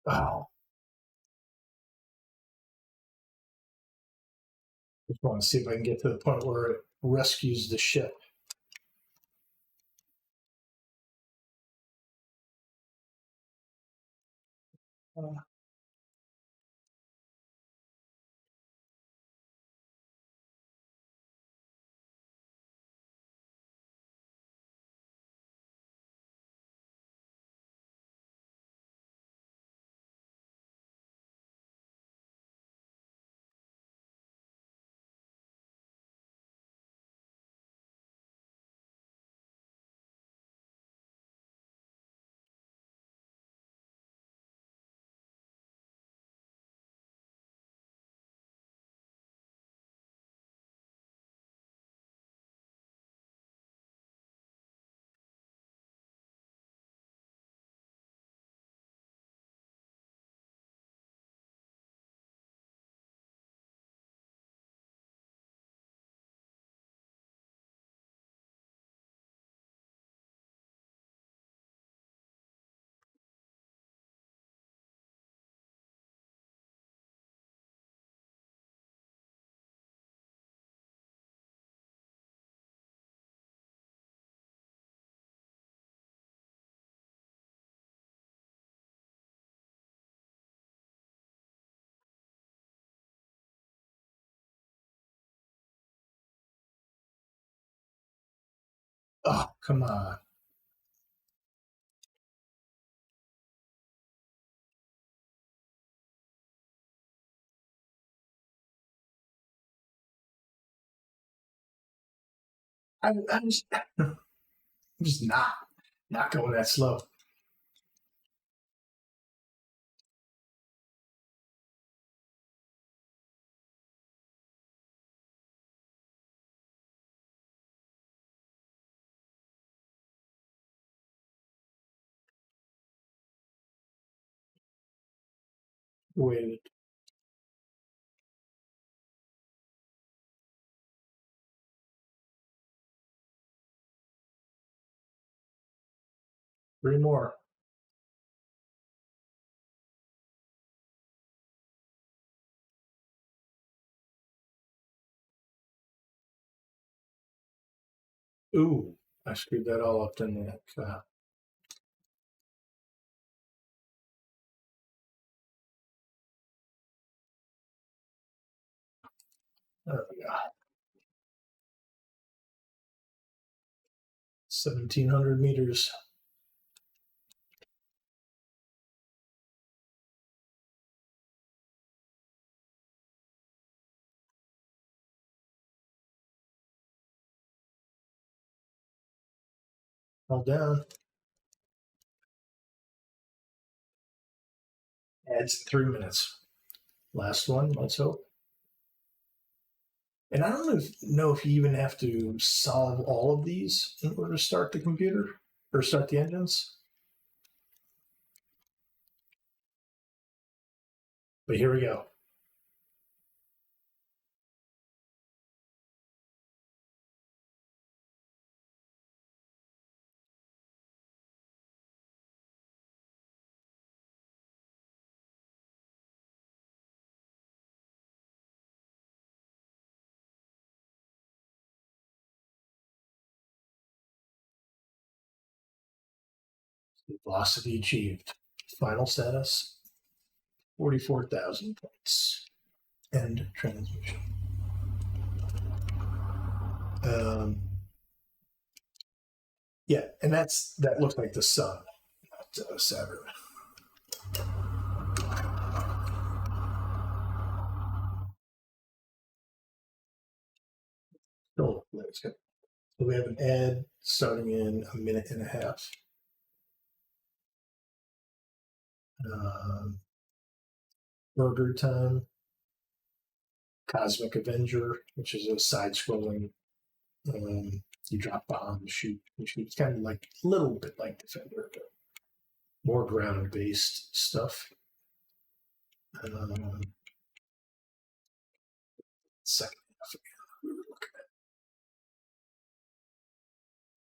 Wow. Just want to see if I can get to the point where it rescues the ship. Oh, come on. I'm just not going that slow. Wait, 3 more. Ooh, I screwed that all up, didn't I? There we go. 1,700 meters. All down. Adds 3 minutes. Last one, let's hope. And I don't know if you even have to solve all of these in order to start the computer or start the engines. But here we go. Velocity achieved. Final status 44,000 points. End transmission. Um, yeah, and that looks like the sun, not Saturn. Oh, let's go. So we have an ad starting in a minute and a half. Burger Time, Cosmic Avenger, which is a side-scrolling. You drop bombs, you shoot. It's kind of like a little bit like Defender, but more ground-based stuff. Second half again. We were looking at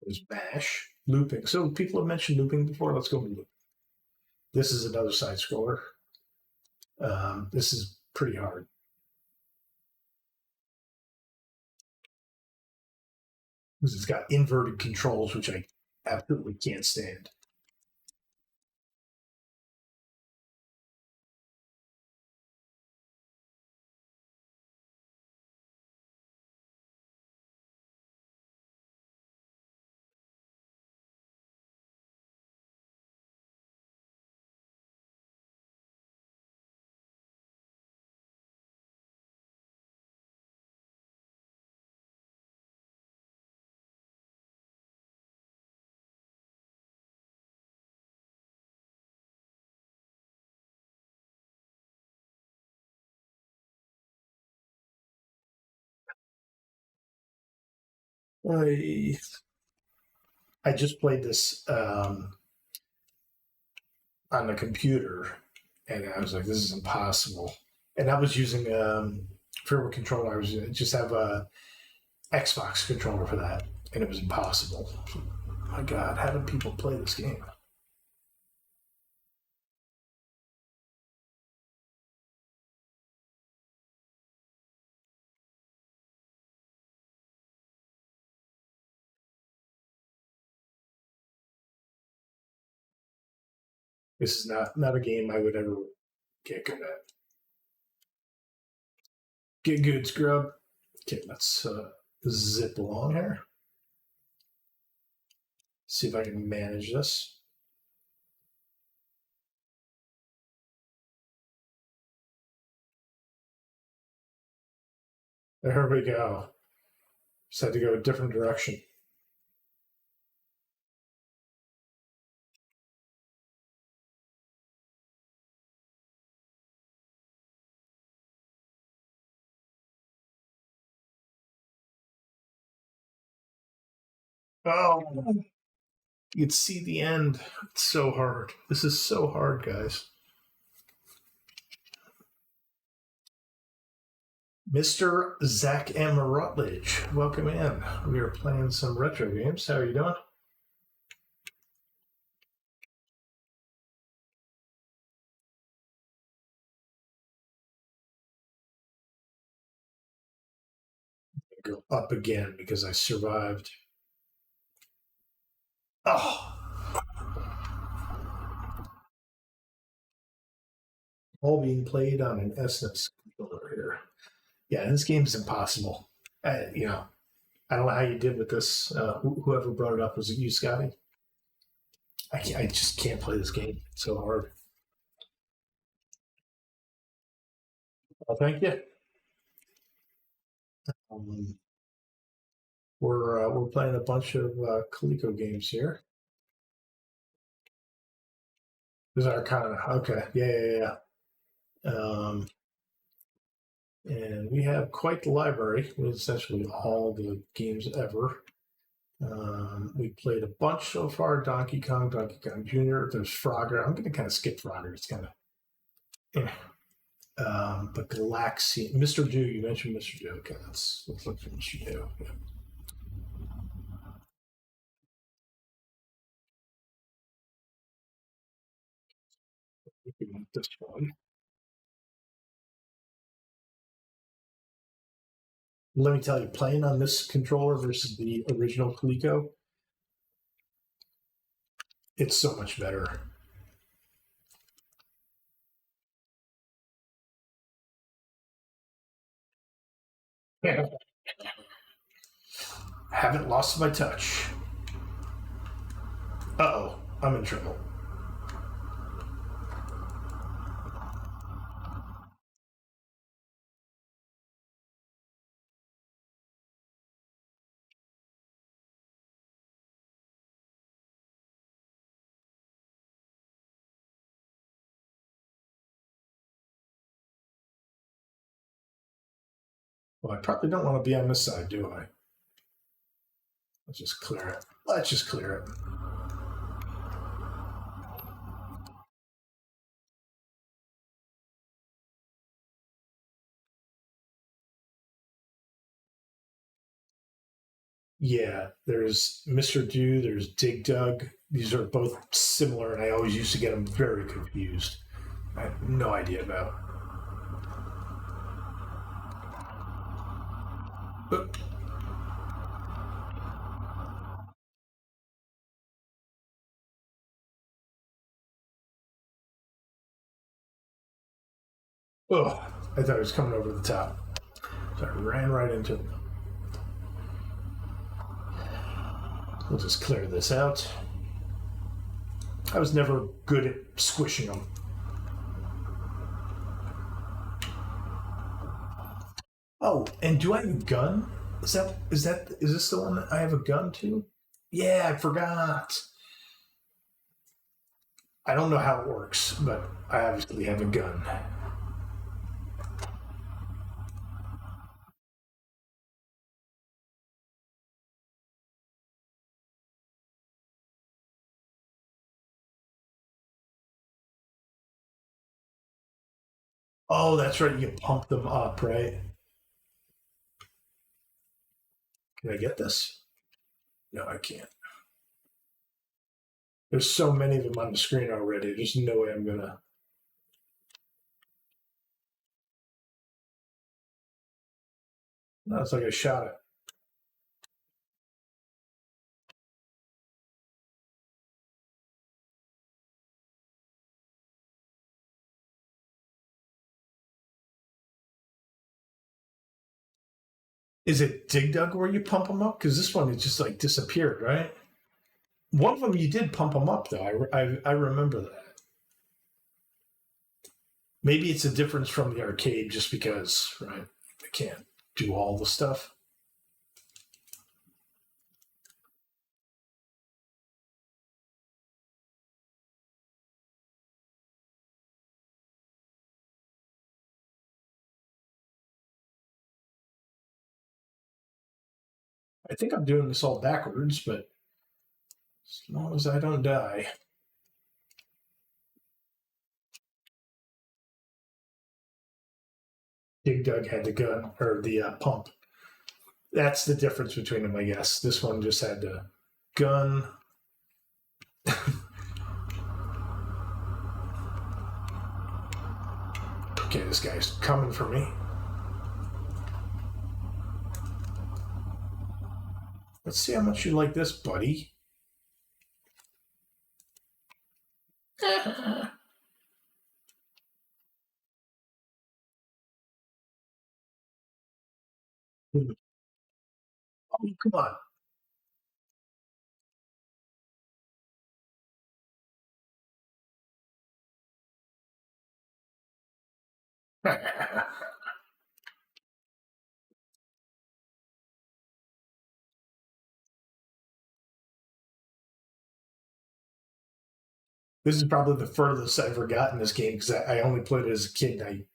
there's Bash, looping. So people have mentioned looping before. Let's go with looping. This is another side scroller. This is pretty hard. Because it's got inverted controls, which I absolutely can't stand. I just played this on the computer, and I was like, "This is impossible." And I was using firmware controller. I was just have a Xbox controller for that, and it was impossible. My God, how do people play this game? This is not a game I would ever get good at. Get good, scrub. Okay, let's zip along here. See if I can manage this. There we go. Just had to go a different direction. Oh, you can see the end. It's so hard. This is so hard, guys. Mr. Zach M. Rutledge, welcome in. We are playing some retro games. How are you doing? Go up again because I survived. Oh, all being played on an SNES controller here. Yeah, this game is impossible. I don't know how you did with this. Whoever brought it up, was it you, Scotty? I just can't play this game. It's so hard. Well, thank you. Um, we're playing a bunch of Coleco games here. This is Arcana. Okay, yeah. And we have quite the library with essentially all the games ever. We played a bunch so far. Donkey Kong Jr. There's Frogger. I'm going to kind of skip Frogger. It's kind of but Galaxy, Mr. Do, you mentioned Mr. Do. Okay, let's look for Mr. Do. Yeah. This one. Let me tell you, playing on this controller versus the original Coleco, it's so much better. Yeah. Haven't lost my touch. Uh-oh, I'm in trouble. Well, I probably don't want to be on this side, do I? Let's just clear it. Let's just clear it. Yeah, there's Mr. Do, there's Dig Dug. These are both similar, and I always used to get them very confused. I have no idea about. But, oh, I thought it was coming over the top. So I ran right into him. We'll just clear this out. I was never good at squishing them. Oh, and do I have a gun? Is this the one that I have a gun to? Yeah, I forgot. I don't know how it works, but I obviously have a gun. Oh, that's right. You pump them up, right? Can I get this? No, I can't. There's so many of them on the screen already. There's no way I'm gonna. No, it's like I shot it. Is it Dig Dug where you pump them up? Because this one it just like disappeared, right? One of them you did pump them up though. I remember that. Maybe it's a difference from the arcade, just because right? I can't do all the stuff. I think I'm doing this all backwards, but as long as I don't die. Dig Dug had the gun or the pump. That's the difference between them, I guess. This one just had the gun. Okay, this guy's coming for me. Let's see how much you like this, buddy. Oh, come on. This is probably the furthest I've ever gotten this game because I only played it as a kid.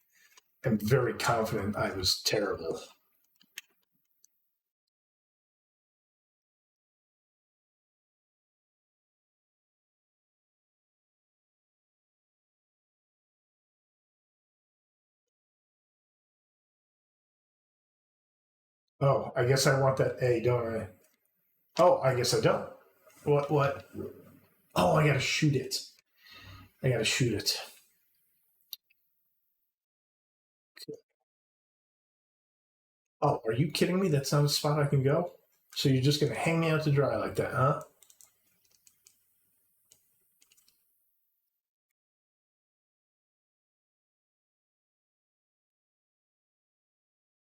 am very confident I was terrible. Oh, I guess I want that A, don't I? Oh, I guess I don't. What? Oh, I gotta shoot it. I gotta shoot it. Oh, are you kidding me? That's not a spot I can go? So you're just gonna hang me out to dry like that, huh?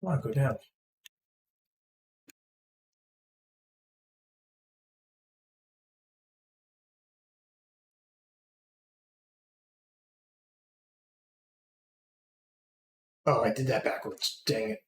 Come on, go down. Oh, I did that backwards. Dang it.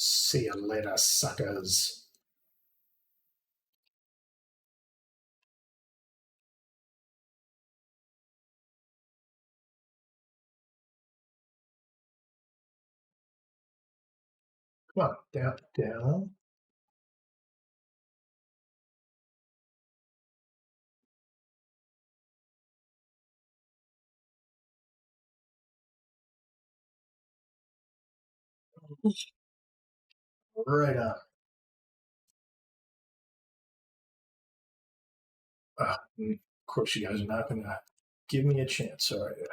See you later, suckers. Come on, down, down. Right on. Of course, you guys are not going to give me a chance, are you?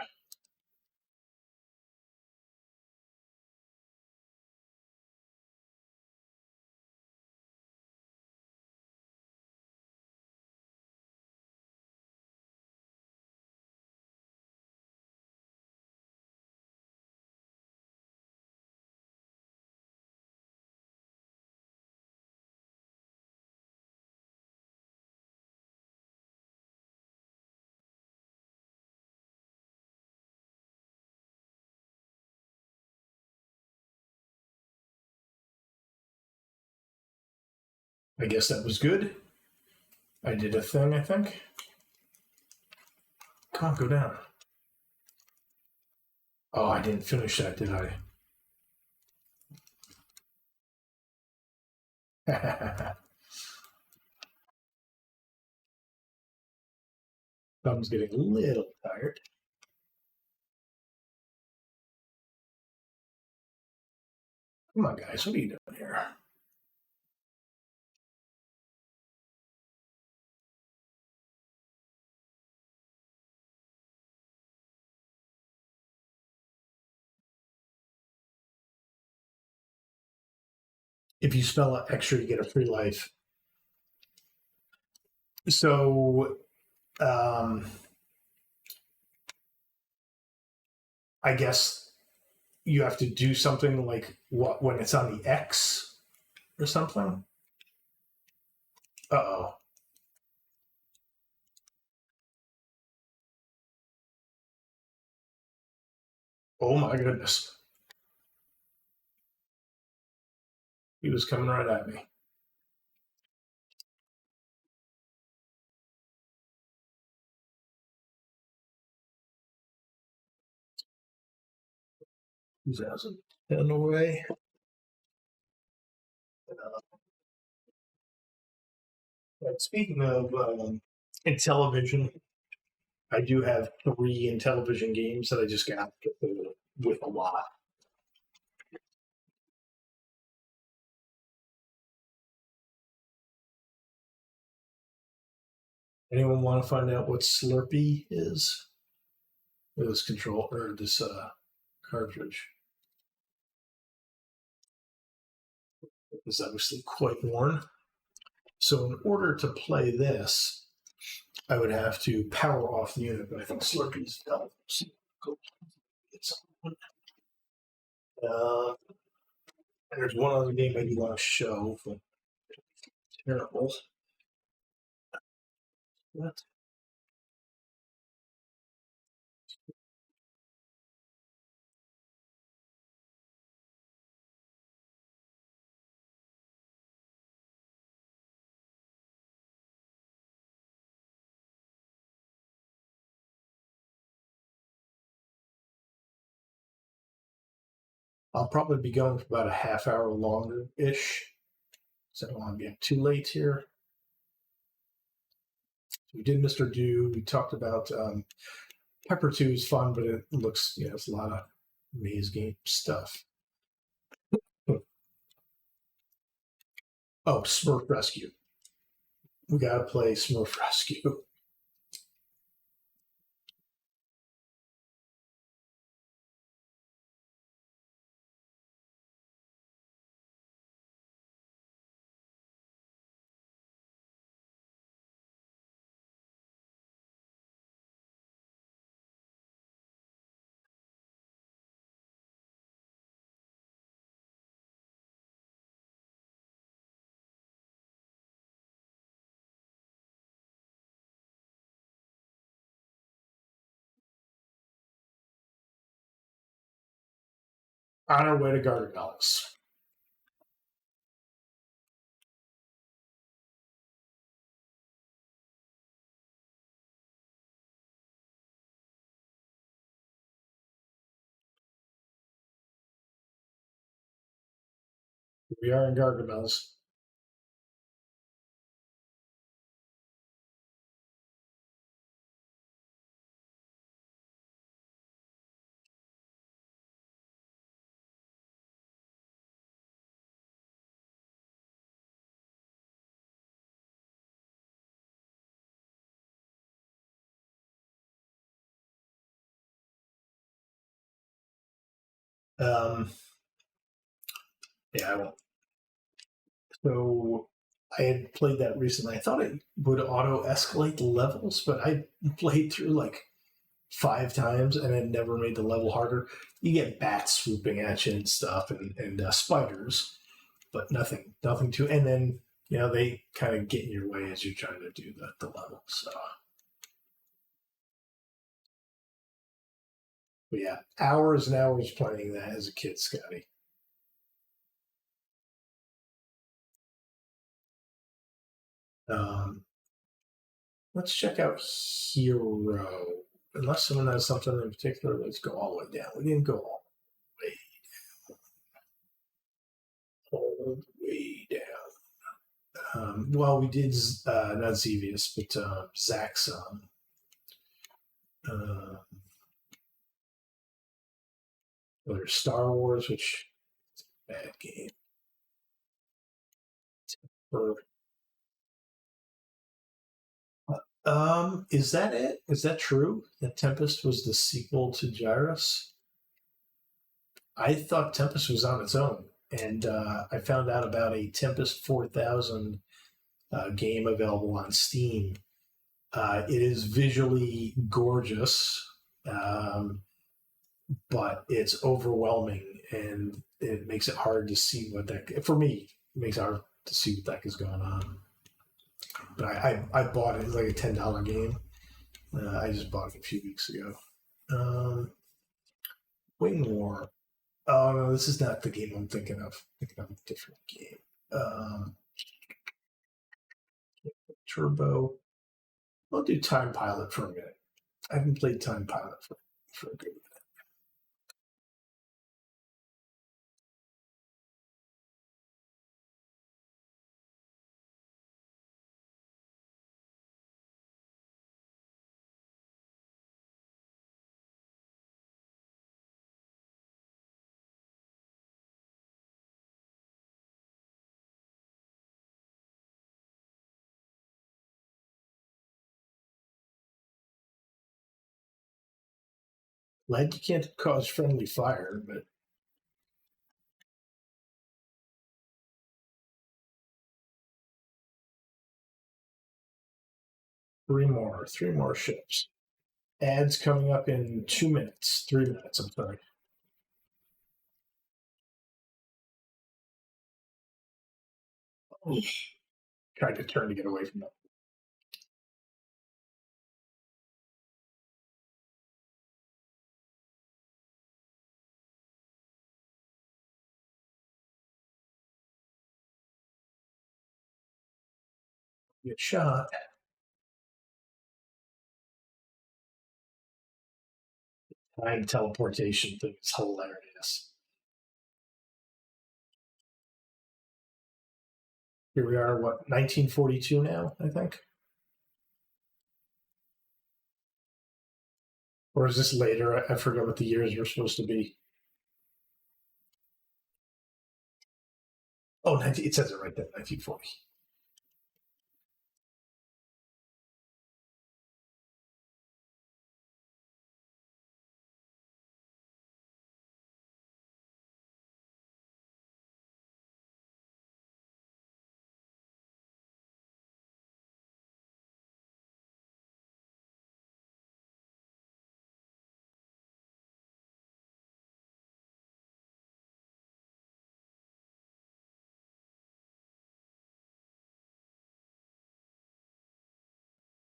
I guess that was good. I did a thing, I think. Come on, go down. Oh, I didn't finish that, did I? Thumb's getting a little tired. Come on, guys. What are you doing here? If you spell out extra, you get a free life. So, I guess you have to do something like what when it's on the X or something. Uh-oh. Oh my goodness. He was coming right at me. He's in the way. Speaking of Intellivision, I do have 3 Intellivision games that I just got with a lot. Anyone want to find out what Slurpee is? Or this control or this cartridge is obviously quite worn. So in order to play this, I would have to power off the unit, but I think Slurpee's done. Go get someone. Uh, and there's one other game I do want to show, but terrible. What? I'll probably be going for about a half hour longer ish. So I don't want to be up too late here. We did Mr. Do. We talked about Pepper 2 is fun, but it looks, it's a lot of maze game stuff. Oh, Smurf Rescue. We got to play Smurf Rescue. On our way to Gargamels. We are in Gargamels. Um, yeah, I won't. So I had played that recently. I thought it would auto escalate the levels, but I played through like 5 times and it never made the level harder. You get bats swooping at you and stuff, and spiders, but nothing too. And then they kind of get in your way as you're trying to do the level. So, but yeah, hours and hours playing that as a kid, Scotty. Um, let's check out Hero. Unless someone has something in particular, let's go all the way down. We didn't go all the way down. Well, we did not Xevious, but Zach's uh, there's Star Wars, which is a bad game. For, is that it? Is that true? That Tempest was the sequel to Gyrus? I thought Tempest was on its own, and I found out about a Tempest 4000 game available on Steam. It is visually gorgeous, but it's overwhelming, and it makes it hard to see what that. For me, it makes it hard to see what the heck is going on. But I bought it. It's like a $10 game. I just bought it a few weeks ago. Wing War. Oh no, this is not the game I'm thinking of. I'm thinking of a different game. Turbo. I'll do Time Pilot for a minute. I haven't played Time Pilot for a good minute. Like you can't cause friendly fire, but three more ships. Ads coming up in 2 minutes, 3 minutes. I'm sorry. Tried to turn to get away from that. Get shot. Time teleportation thing is hilarious. Here we are, what, 1942 now, I think? Or is this later? I forget what the years were supposed to be. Oh, 19, it says it right there, 1940.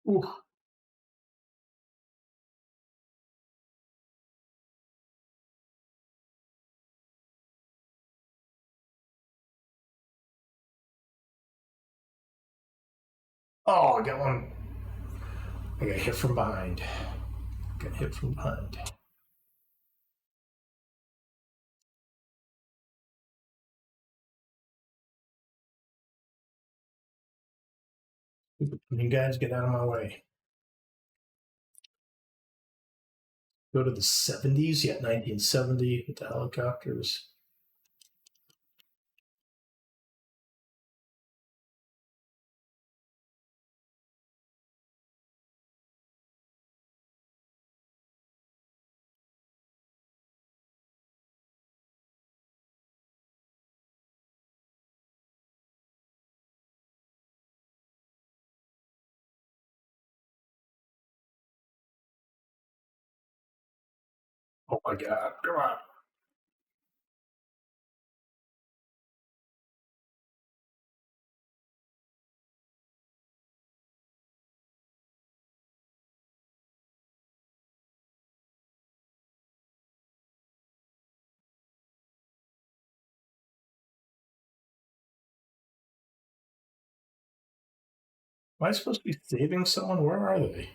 Ooh. Oh, I got one. I got hit from behind. Got hit from behind. You guys get out of my way. Go to the 70s, yeah, 1970 with the helicopters. Oh my God, come on. Am I supposed to be saving someone? Where are they?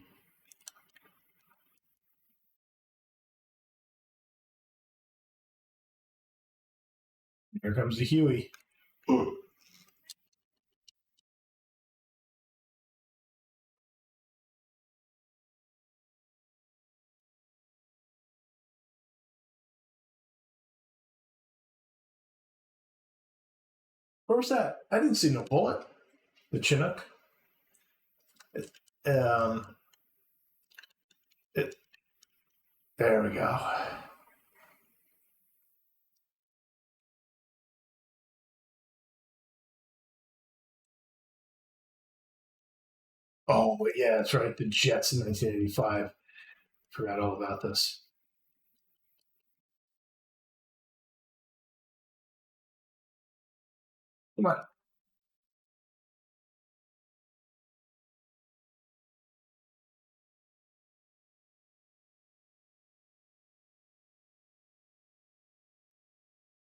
Here comes the Huey. Where was that? I didn't see no bullet. The Chinook. Um, it, there we go. Oh, yeah, that's right. The Jets in 1985. Forgot all about this. Come on.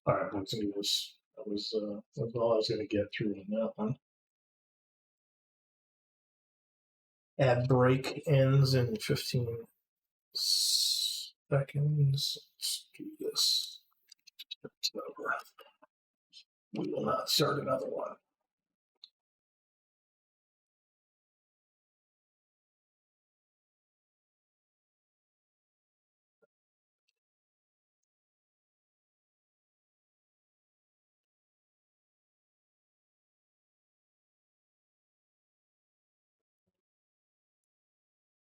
All right, boys and girls. That was all I was going to get through on that one. Ad break ends in 15 seconds. Let's do this. It's over. We will not start another one.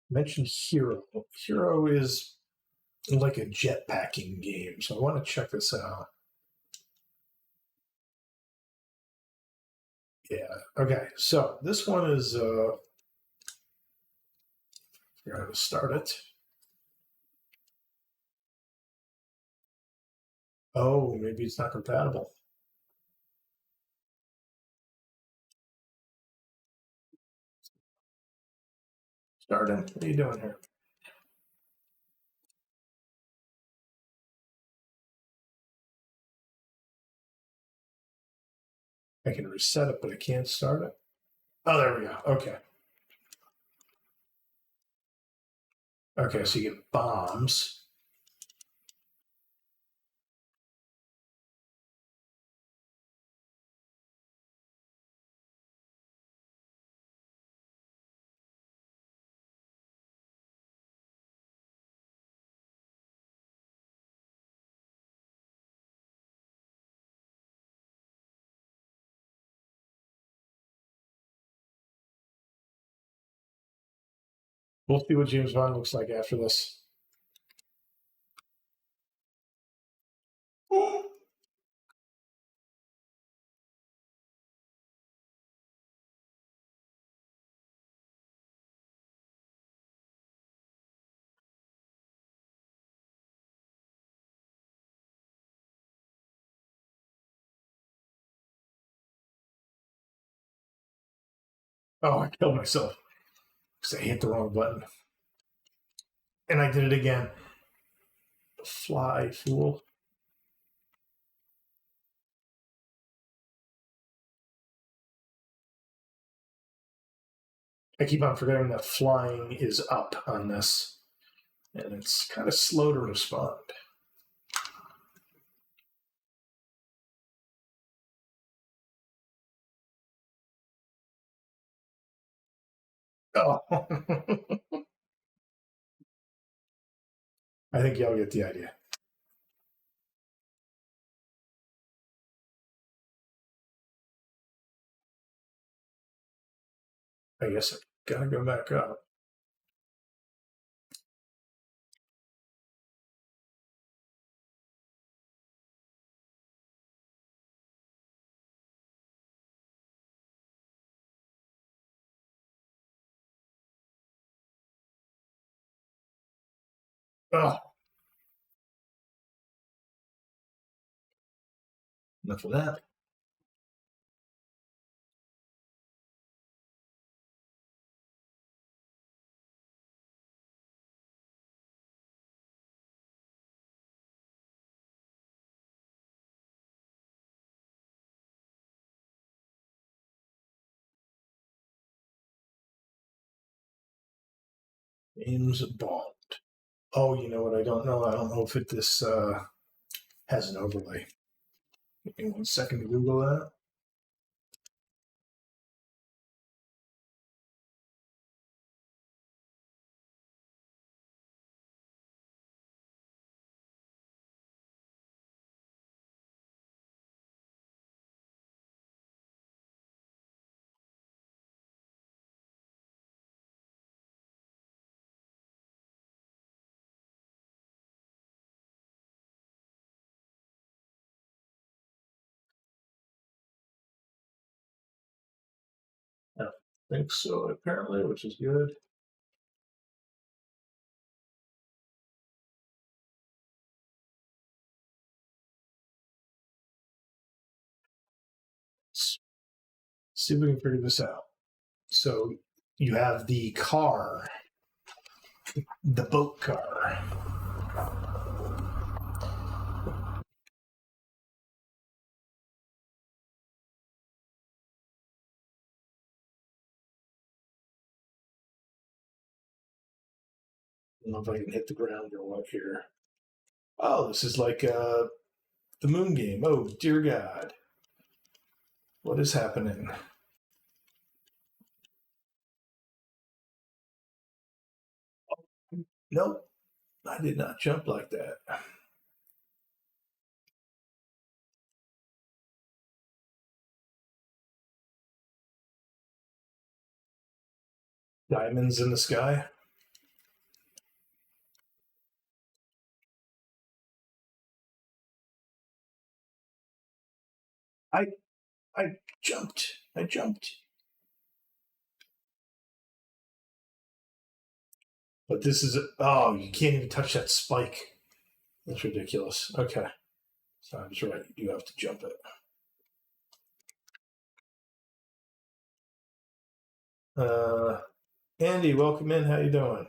Mention Hero. Hero is like a jetpacking game, so I want to check this out. Yeah. Okay. So this one is. Figure out how to start it. Oh, maybe it's not compatible. Starting. What are you doing here? I can reset it, but I can't start it. Oh, there we go. Okay. Okay, so you get bombs. We'll see what James Bond looks like after this. Oh, I killed myself because I hit the wrong button. And I did it again. Fly, fool. I keep on forgetting that flying is up on this. And it's kind of slow to respond. Oh. I think y'all get the idea. I guess I gotta go back up. Oh, enough of that. James Bond. Oh, you know what I don't know? I don't know if this has an overlay. Give me 1 second to Google that. I don't think so, apparently, which is good. Let's see if we can figure this out. So you have the car, the boat car. I don't know if I can hit the ground or what here. Oh, this is like the moon game. Oh, dear God. What is happening? Nope, I did not jump like that. Diamonds in the sky. I I jumped. I jumped. But this is oh, you can't even touch that spike. That's ridiculous. Okay. So I was right. You have to jump it. Andy, welcome in. How you doing?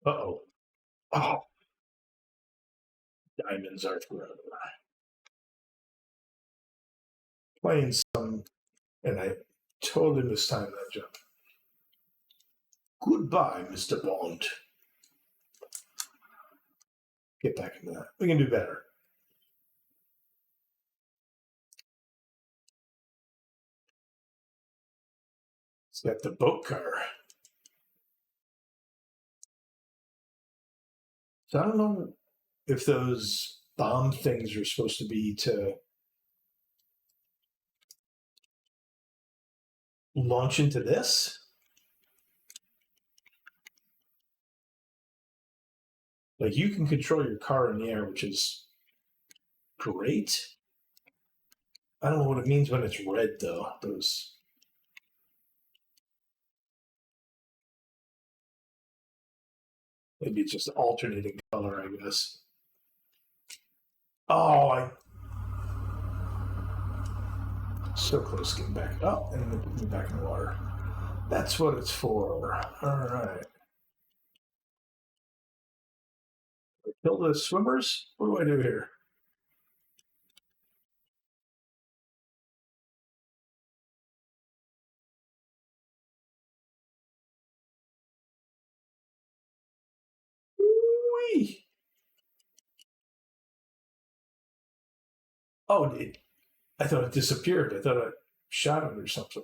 Uh-oh. Oh, diamonds are forever. Playing some, and I totally mistimed that jump. Goodbye, Mr. Bond. Get back into that. We can do better. It's got the boat car. So I don't know if those bomb things are supposed to be to launch into this. Like you can control your car in the air, which is great. I don't know what it means when it's red though. Those maybe it's just alternating color, I guess. Oh, I so close to getting back. Oh, and then put me back in the water. That's what it's for. All right. Kill the swimmers? What do I do here? Whee! Oh, I thought it disappeared. I thought I shot it or something.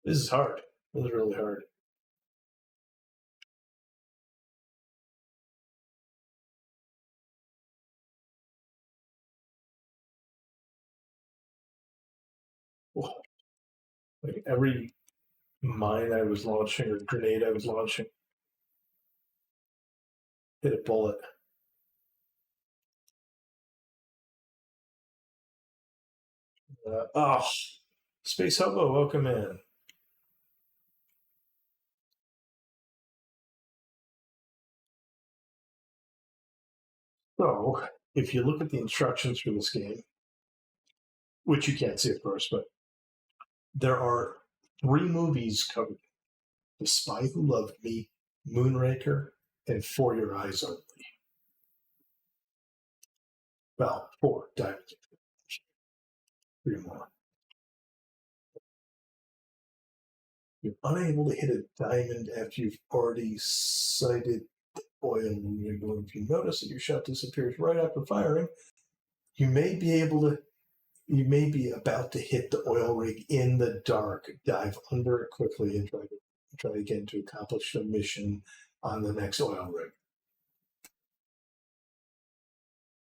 This is hard. This is really hard. Like every mine I was launching or grenade I was launching hit a bullet. Oh, Space Hobo, welcome in. So, if you look at the instructions for this game, which you can't see, of course, but there are three movies covered: The Spy Who Loved Me, Moonraker, and For Your Eyes Only. Well, four diamonds. Three more. You're unable to hit a diamond after you've already sighted oil in your glove. If you notice that your shot disappears right after firing, you may be able to. You may be about to hit the oil rig in the dark. Dive under it quickly and try again to accomplish the mission on the next oil rig.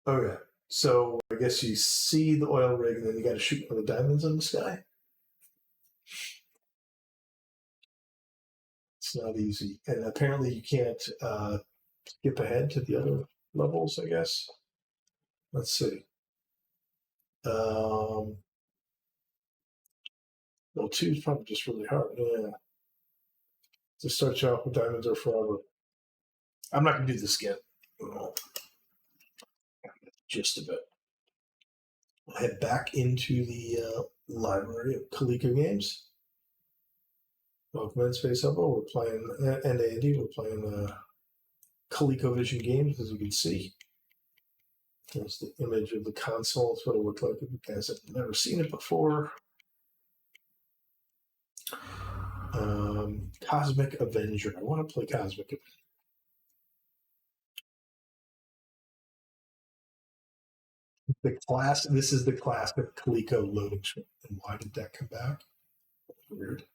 Okay, so I guess you see the oil rig and then you got to shoot for the diamonds in the sky. It's not easy, and apparently you can't skip ahead to the other levels. I guess. Let's see. Well, two is probably just really hard. Yeah. To start you off with diamonds are forever. I'm not gonna do this again. Well, just a bit. I'll head back into the library of Coleco games. Welcome in Space Hubble. We're playing, and Andy, we're playing Colecovision games, as you can see. There's the image of the console. It's what it looked like if you guys have never seen it before. Cosmic Avenger. I want to play Cosmic Avenger. This is the classic Coleco loading screen. And why did that come back? Weird.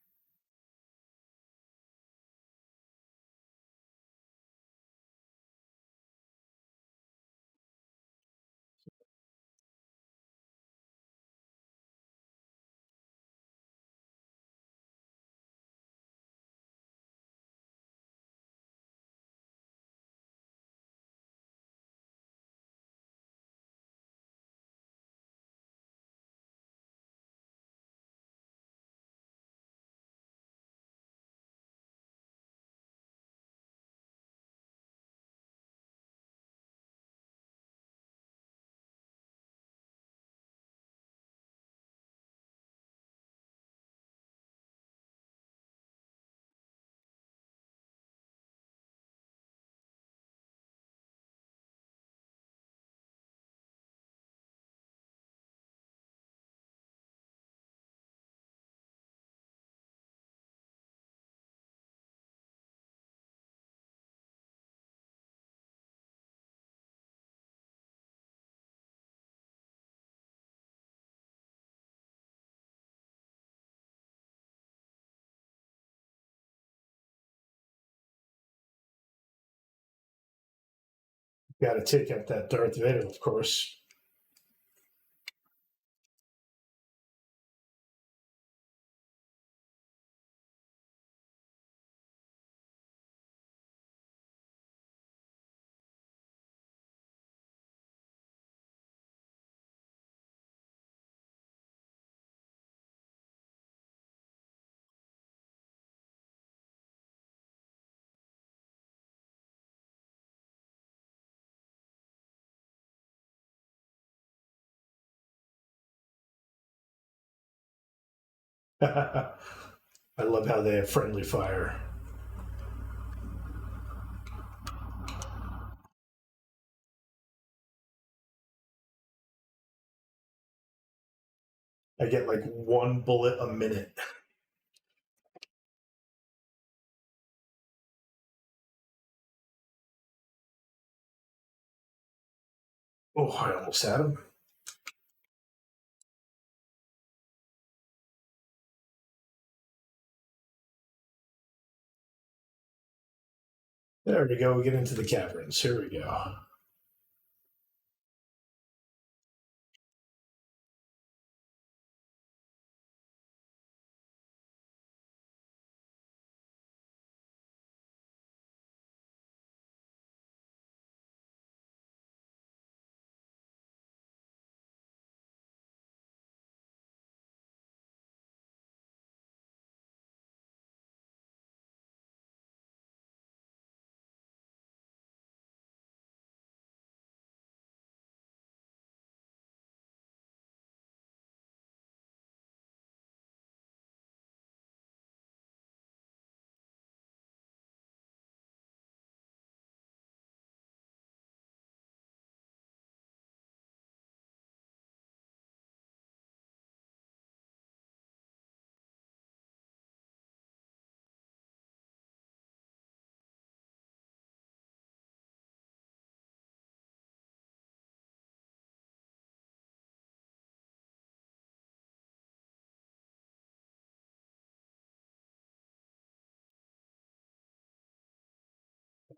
Got to take out that Darth Vader, of course. I love how they have friendly fire. I get like one bullet a minute. Oh, I almost had him. There we go. We get into the caverns. Here we go.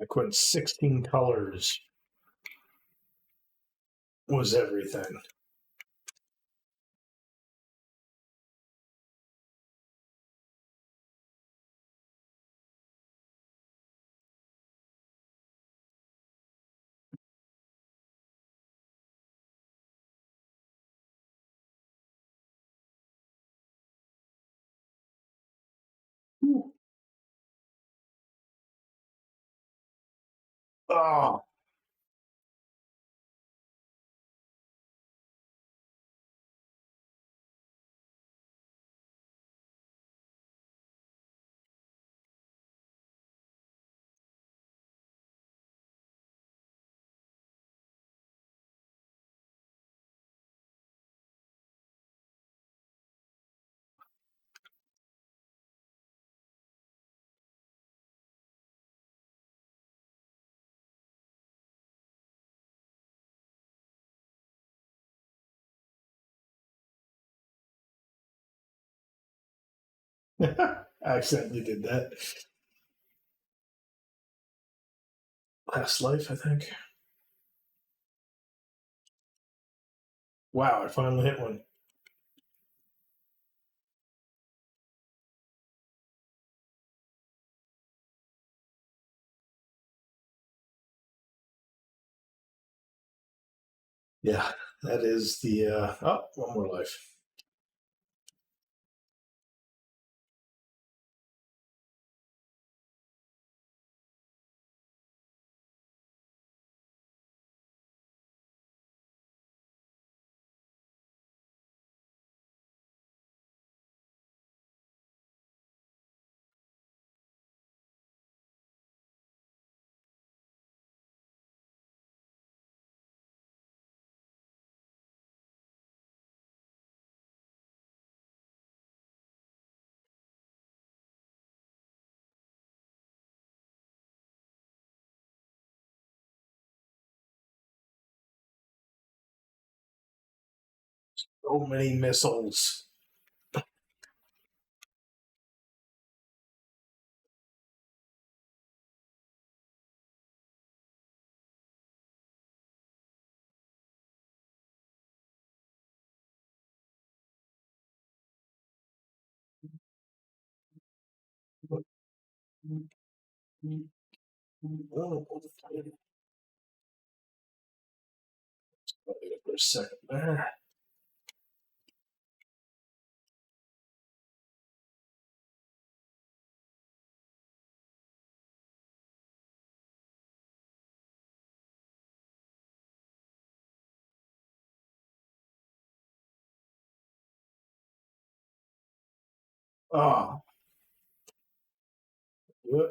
I went 16 colors was everything. Oh, I accidentally did that. Last life, I think. Wow, I finally hit one. Yeah, that is the. Oh, one more life. So many missiles. Oh, for a second there. Oh, what?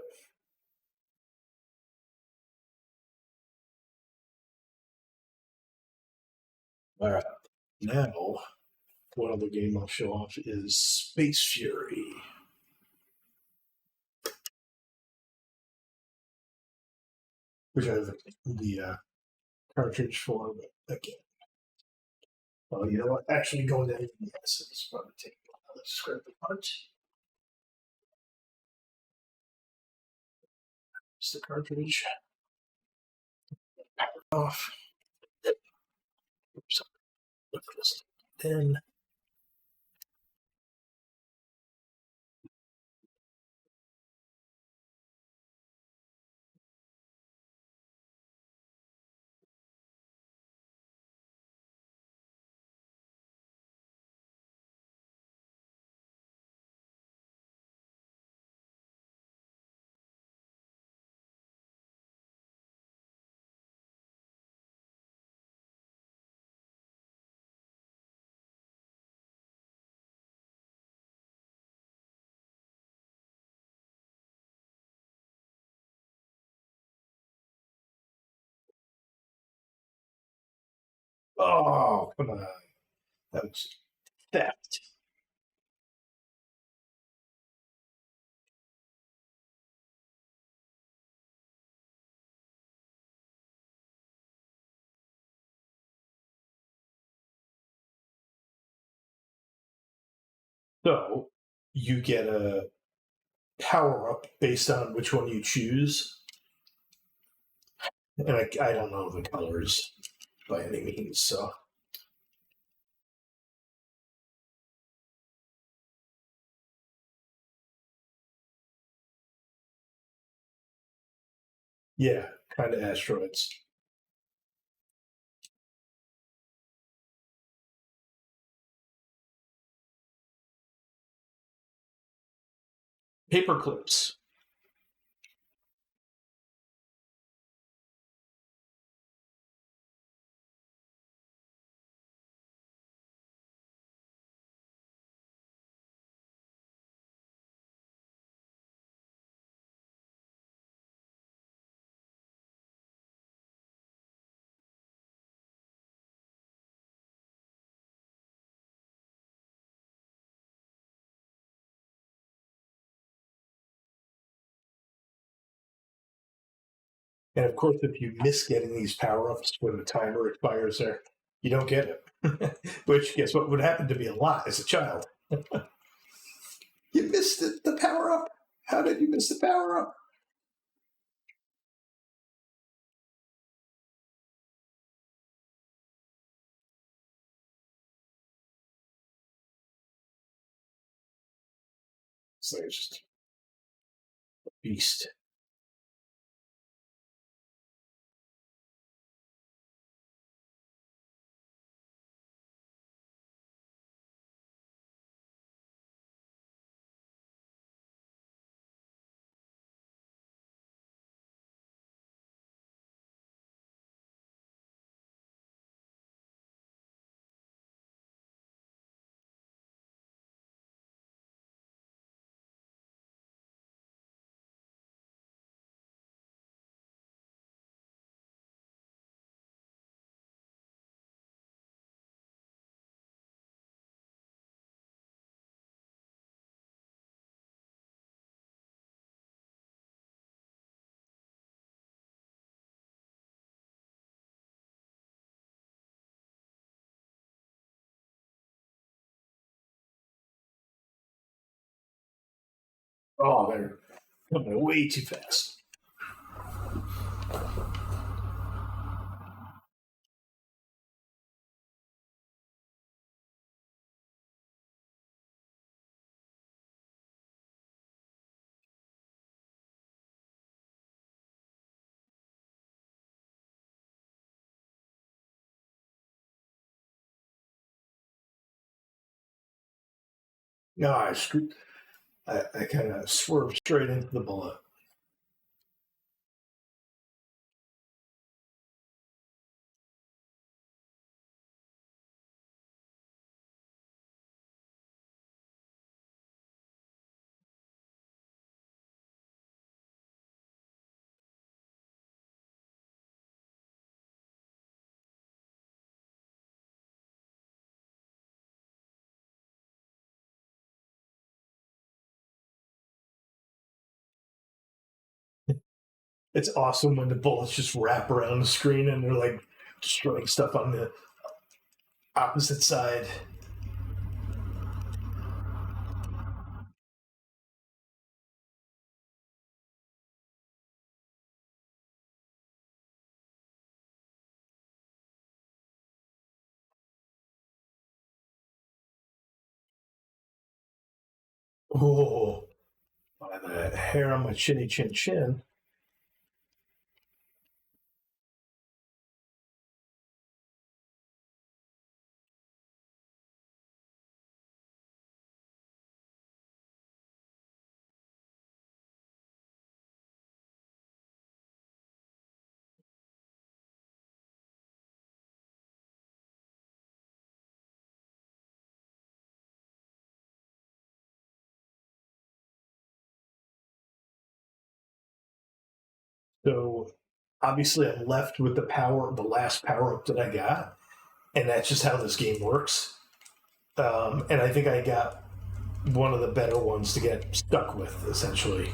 All right. Now, one other game I'll show off is Space Fury, which I have the cartridge for. But again, well, you know what? Actually, going to yes, it's probably take a while. Let's scrap the part. It's the cartridge. Power off. Oops. Look at this. Then, oh, come on. That was theft. So, you get a power up based on which one you choose. And I don't know the colors by any means. So, yeah, kind of asteroids. Paper clips. And of course, if you miss getting these power ups when the timer expires, there, you don't get it. Which, guess what would happen to me a lot as a child? You missed the power up. How did you miss the power up? So it's just a beast. Oh, they're coming way too fast. No, I screwed. I kind of swerved straight into the bullet. It's awesome when the bullets just wrap around the screen and they're like destroying stuff on the opposite side. Oh, by the hair on my chinny chin chin. So obviously I'm left with the last power up that I got, and that's just how this game works. And I think I got one of the better ones to get stuck with, essentially.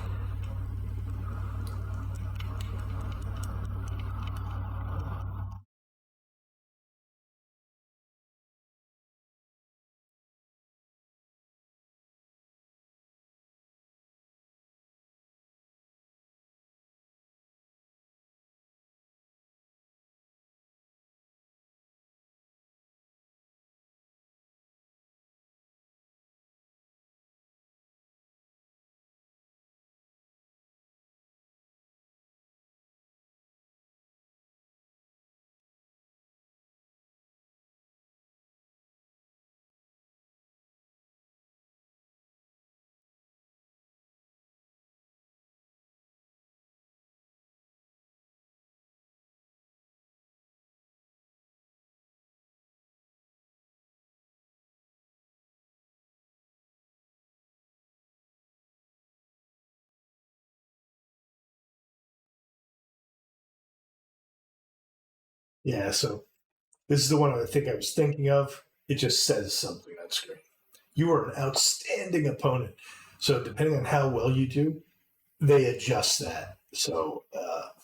Yeah, so this is the one I think I was thinking of. It just says something on screen. You are an outstanding opponent. So depending on how well you do, they adjust that. So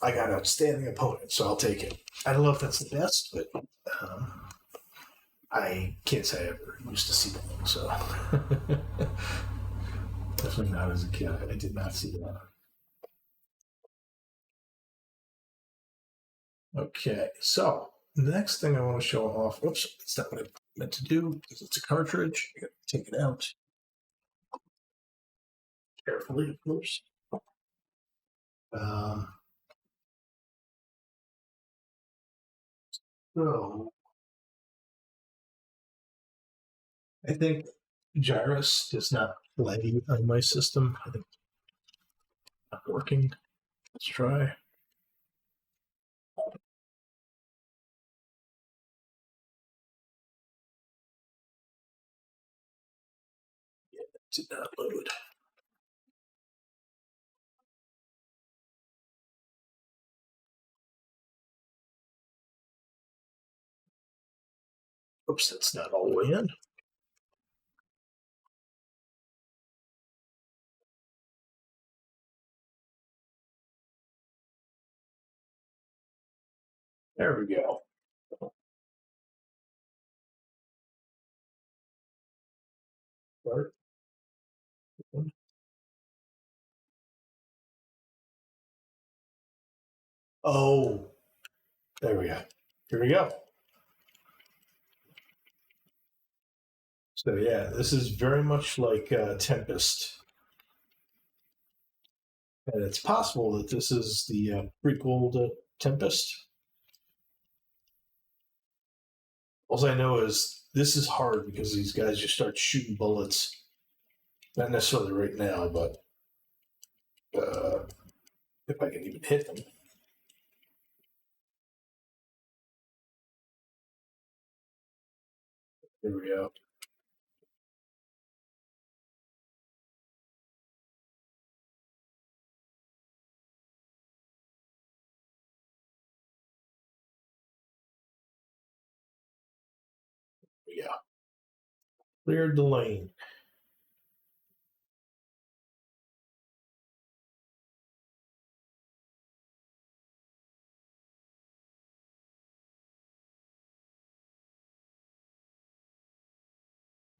I got outstanding opponent, so I'll take it. I don't know if that's the best, but I can't say I ever used to see that. So definitely not as a kid. I did not see that. Okay, so the next thing I want to show off. Oops, that's not what I meant to do because it's a cartridge. I got to take it out carefully, of course. Um, so I think Gyrus does not play on my system. I think it's not working. Let's try. Did not load. Oops, that's not all the way in. There we go. Start. Oh, there we go. Here we go. So yeah, this is very much like Tempest, and it's possible that this is the prequel to Tempest. All I know is this is hard because these guys just start shooting bullets Not necessarily right now, but if I can even hit them. There we go. Yeah. Cleared the lane.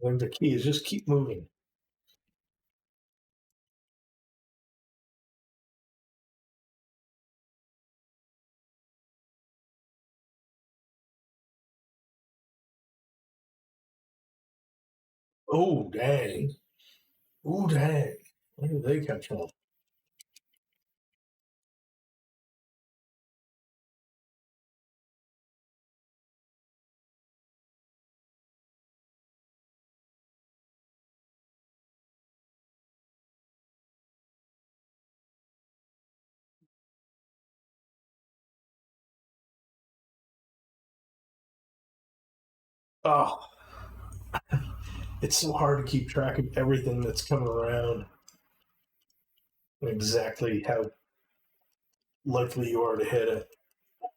I think the key is just keep moving. Oh, dang. Oh, dang. Where did they come from? Oh, it's so hard to keep track of everything that's coming around and exactly how likely you are to hit it.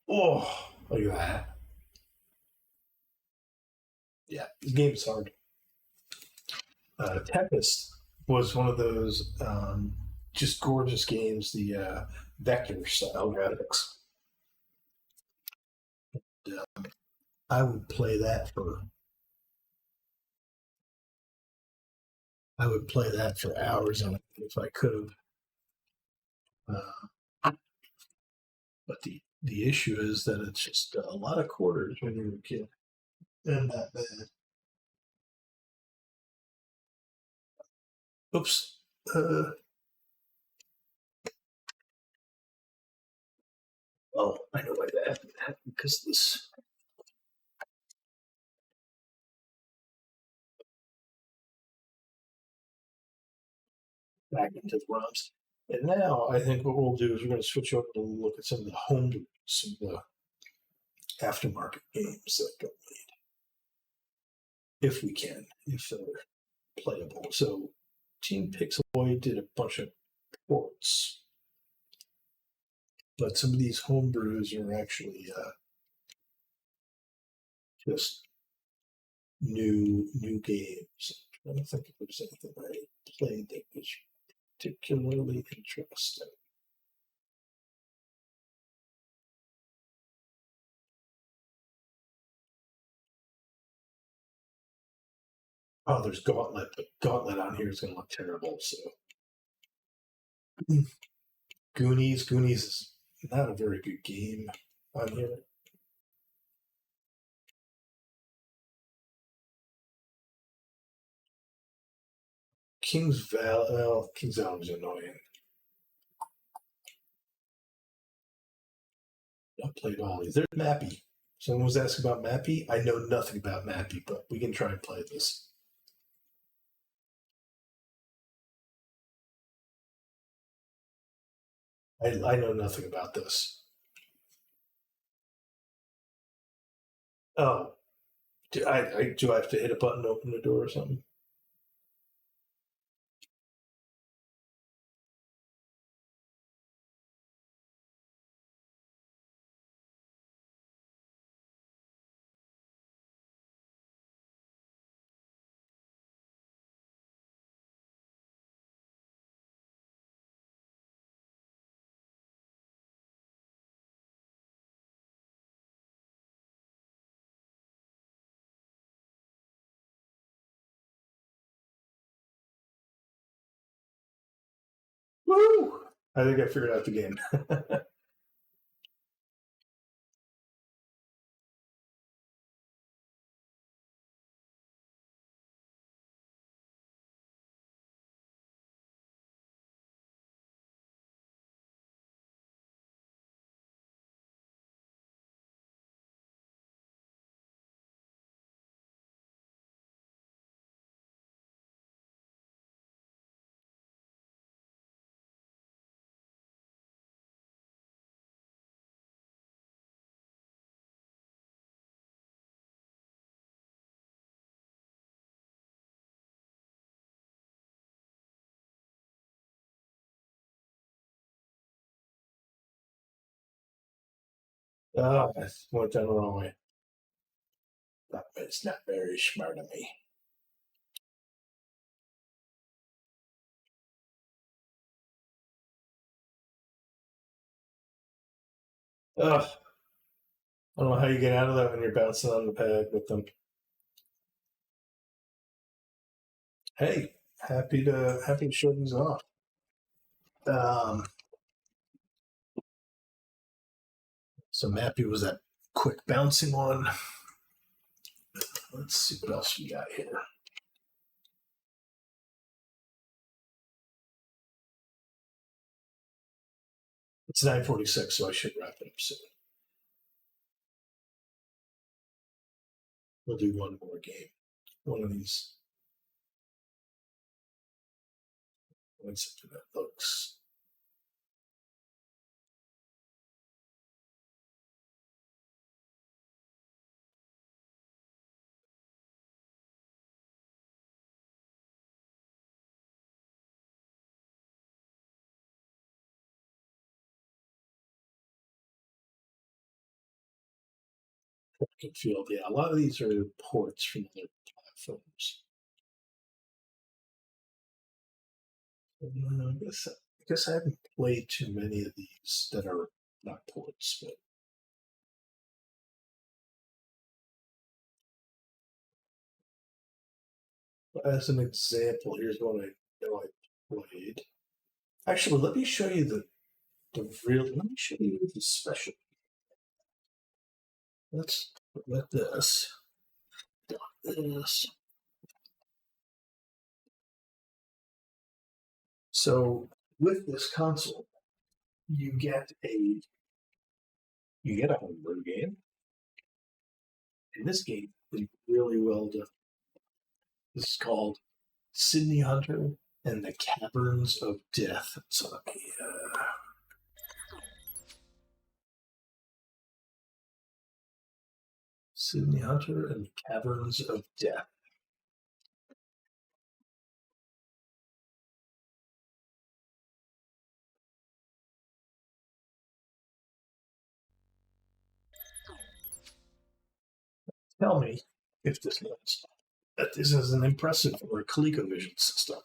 Oh, look at that. Yeah, this game's hard. Tempest was one of those just gorgeous games, the vector style graphics. I would play that for hours on it if I could have. But the issue is that it's just a lot of quarters when you're a kid, and that bad. Oops. Uh, oh, I know why that happened. Because this back into the ROMs. And now I think what we'll do is we're going to switch over to look at some of the some of the aftermarket games that go if we can, if they're playable. So Team Pixeloid did a bunch of ports, but some of these homebrews are actually just new games. I don't think if there's anything I played that was particularly interesting. Oh, there's Gauntlet, but Gauntlet on here is going to look terrible. So Goonies is not a very good game on here. King's Valley is annoying. I played all these. There's Mappy. Someone was asking about Mappy. I know nothing about Mappy, but we can try and play this. I know nothing about this. Oh, do I have to hit a button to open the door or something? Woo! I think I figured out the game. Oh, I went down the wrong way. It's not very smart of me. Ugh. I don't know how you get out of that when you're bouncing on the pad with them. Hey, happy to show these off. Um, so Mappy was that quick bouncing one. Let's see what else we got here. It's 9:46, so I should wrap it up soon. We'll do one more game. One of these. Let's see how that looks. Field. Yeah, a lot of these are ports from other platforms. I guess I haven't played too many of these that are not ports, but as an example, here's one I know I played. Actually, let me show you the real. Let me show you the special. Let's let this. So with this console, you get a homebrew game, and this game is really well done. This is called Sydney Hunter and the Caverns of Death. So let me. Sydney Hunter and the Caverns of Death. Tell me if this knows that this is an impressive or a Colecovision system.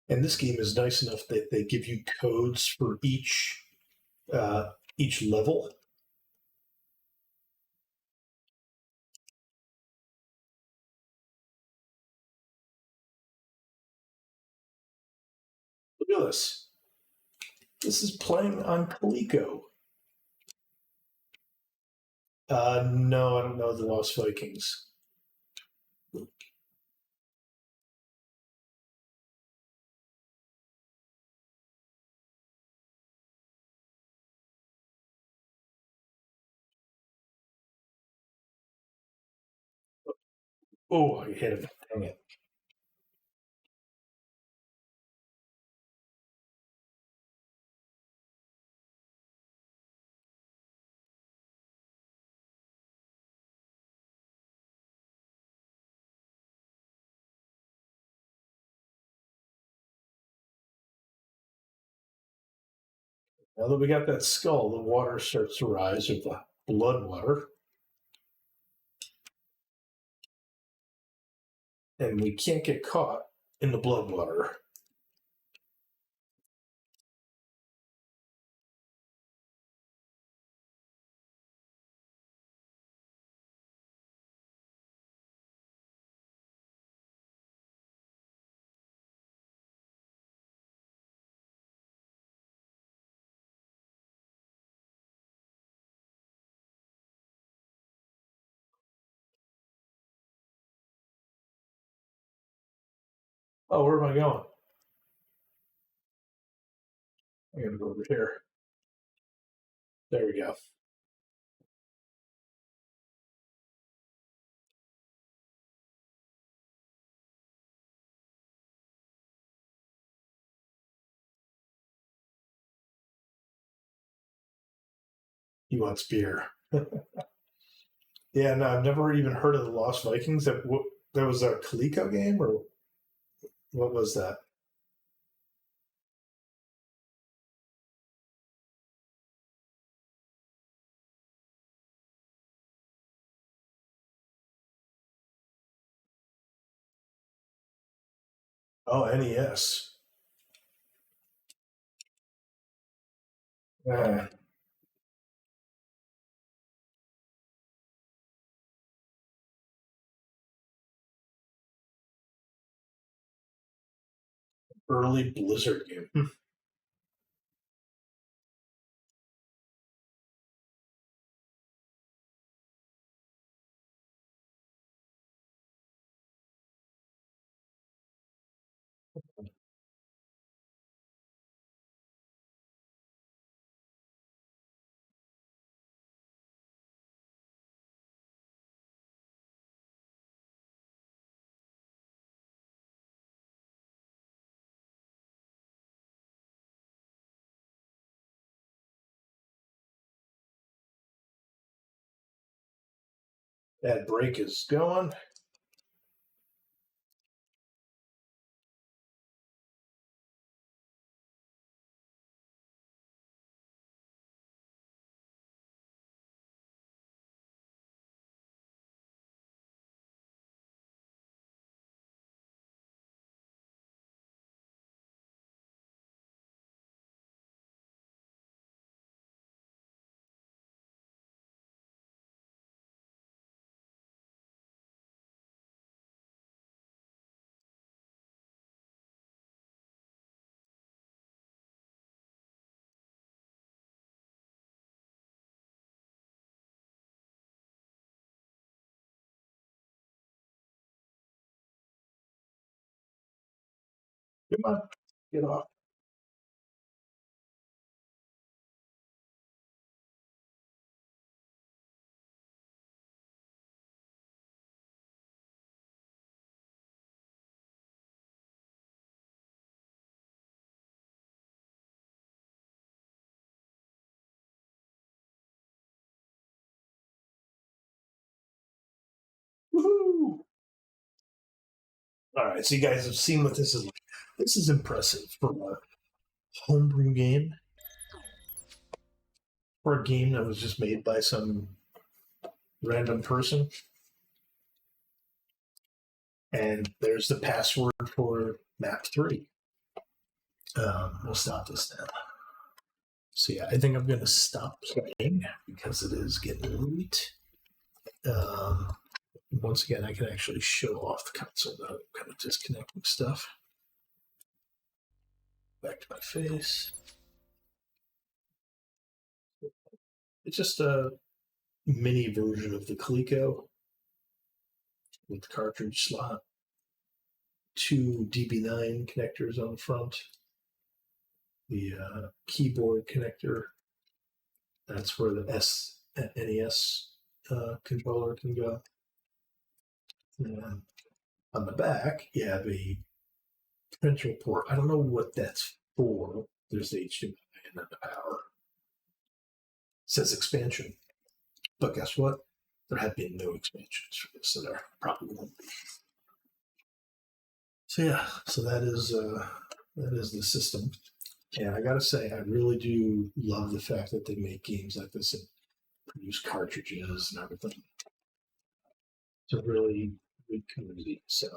And this game is nice enough that they give you codes for each level. Look at this. This is playing on Coleco. No, I don't know the Lost Vikings. Oh, I hit him. Dang it. Now that we got that skull, the water starts to rise, or the blood water. And we can't get caught in the blood water. Oh, where am I going? I gotta go over here. There we go. He wants beer. Yeah, no, I've never even heard of the Lost Vikings. That was a Coleco game, or what was that? Oh, NES. Uh, early Blizzard game. That break is going. Come on, get off. Woohoo! All right, so you guys have seen what this is like. This is impressive for a homebrew game, for a game that was just made by some random person. And there's the password for map 3. We'll stop this now. So yeah, I think I'm going to stop playing because it is getting late. Once again, I can actually show off the console without kind of disconnecting stuff. Back to my face. It's just a mini version of the Coleco with the cartridge slot, 2 DB9 connectors on the front, the keyboard connector. That's where the NES controller can go. And on the back, you have a printer port. I don't know what that's for. There's the HDMI and then the power. It says expansion. But guess what? There have been no expansions for this, so there probably won't be. So yeah, so that is the system. And I gotta say, I really do love the fact that they make games like this and produce cartridges and everything. It's a really good community. So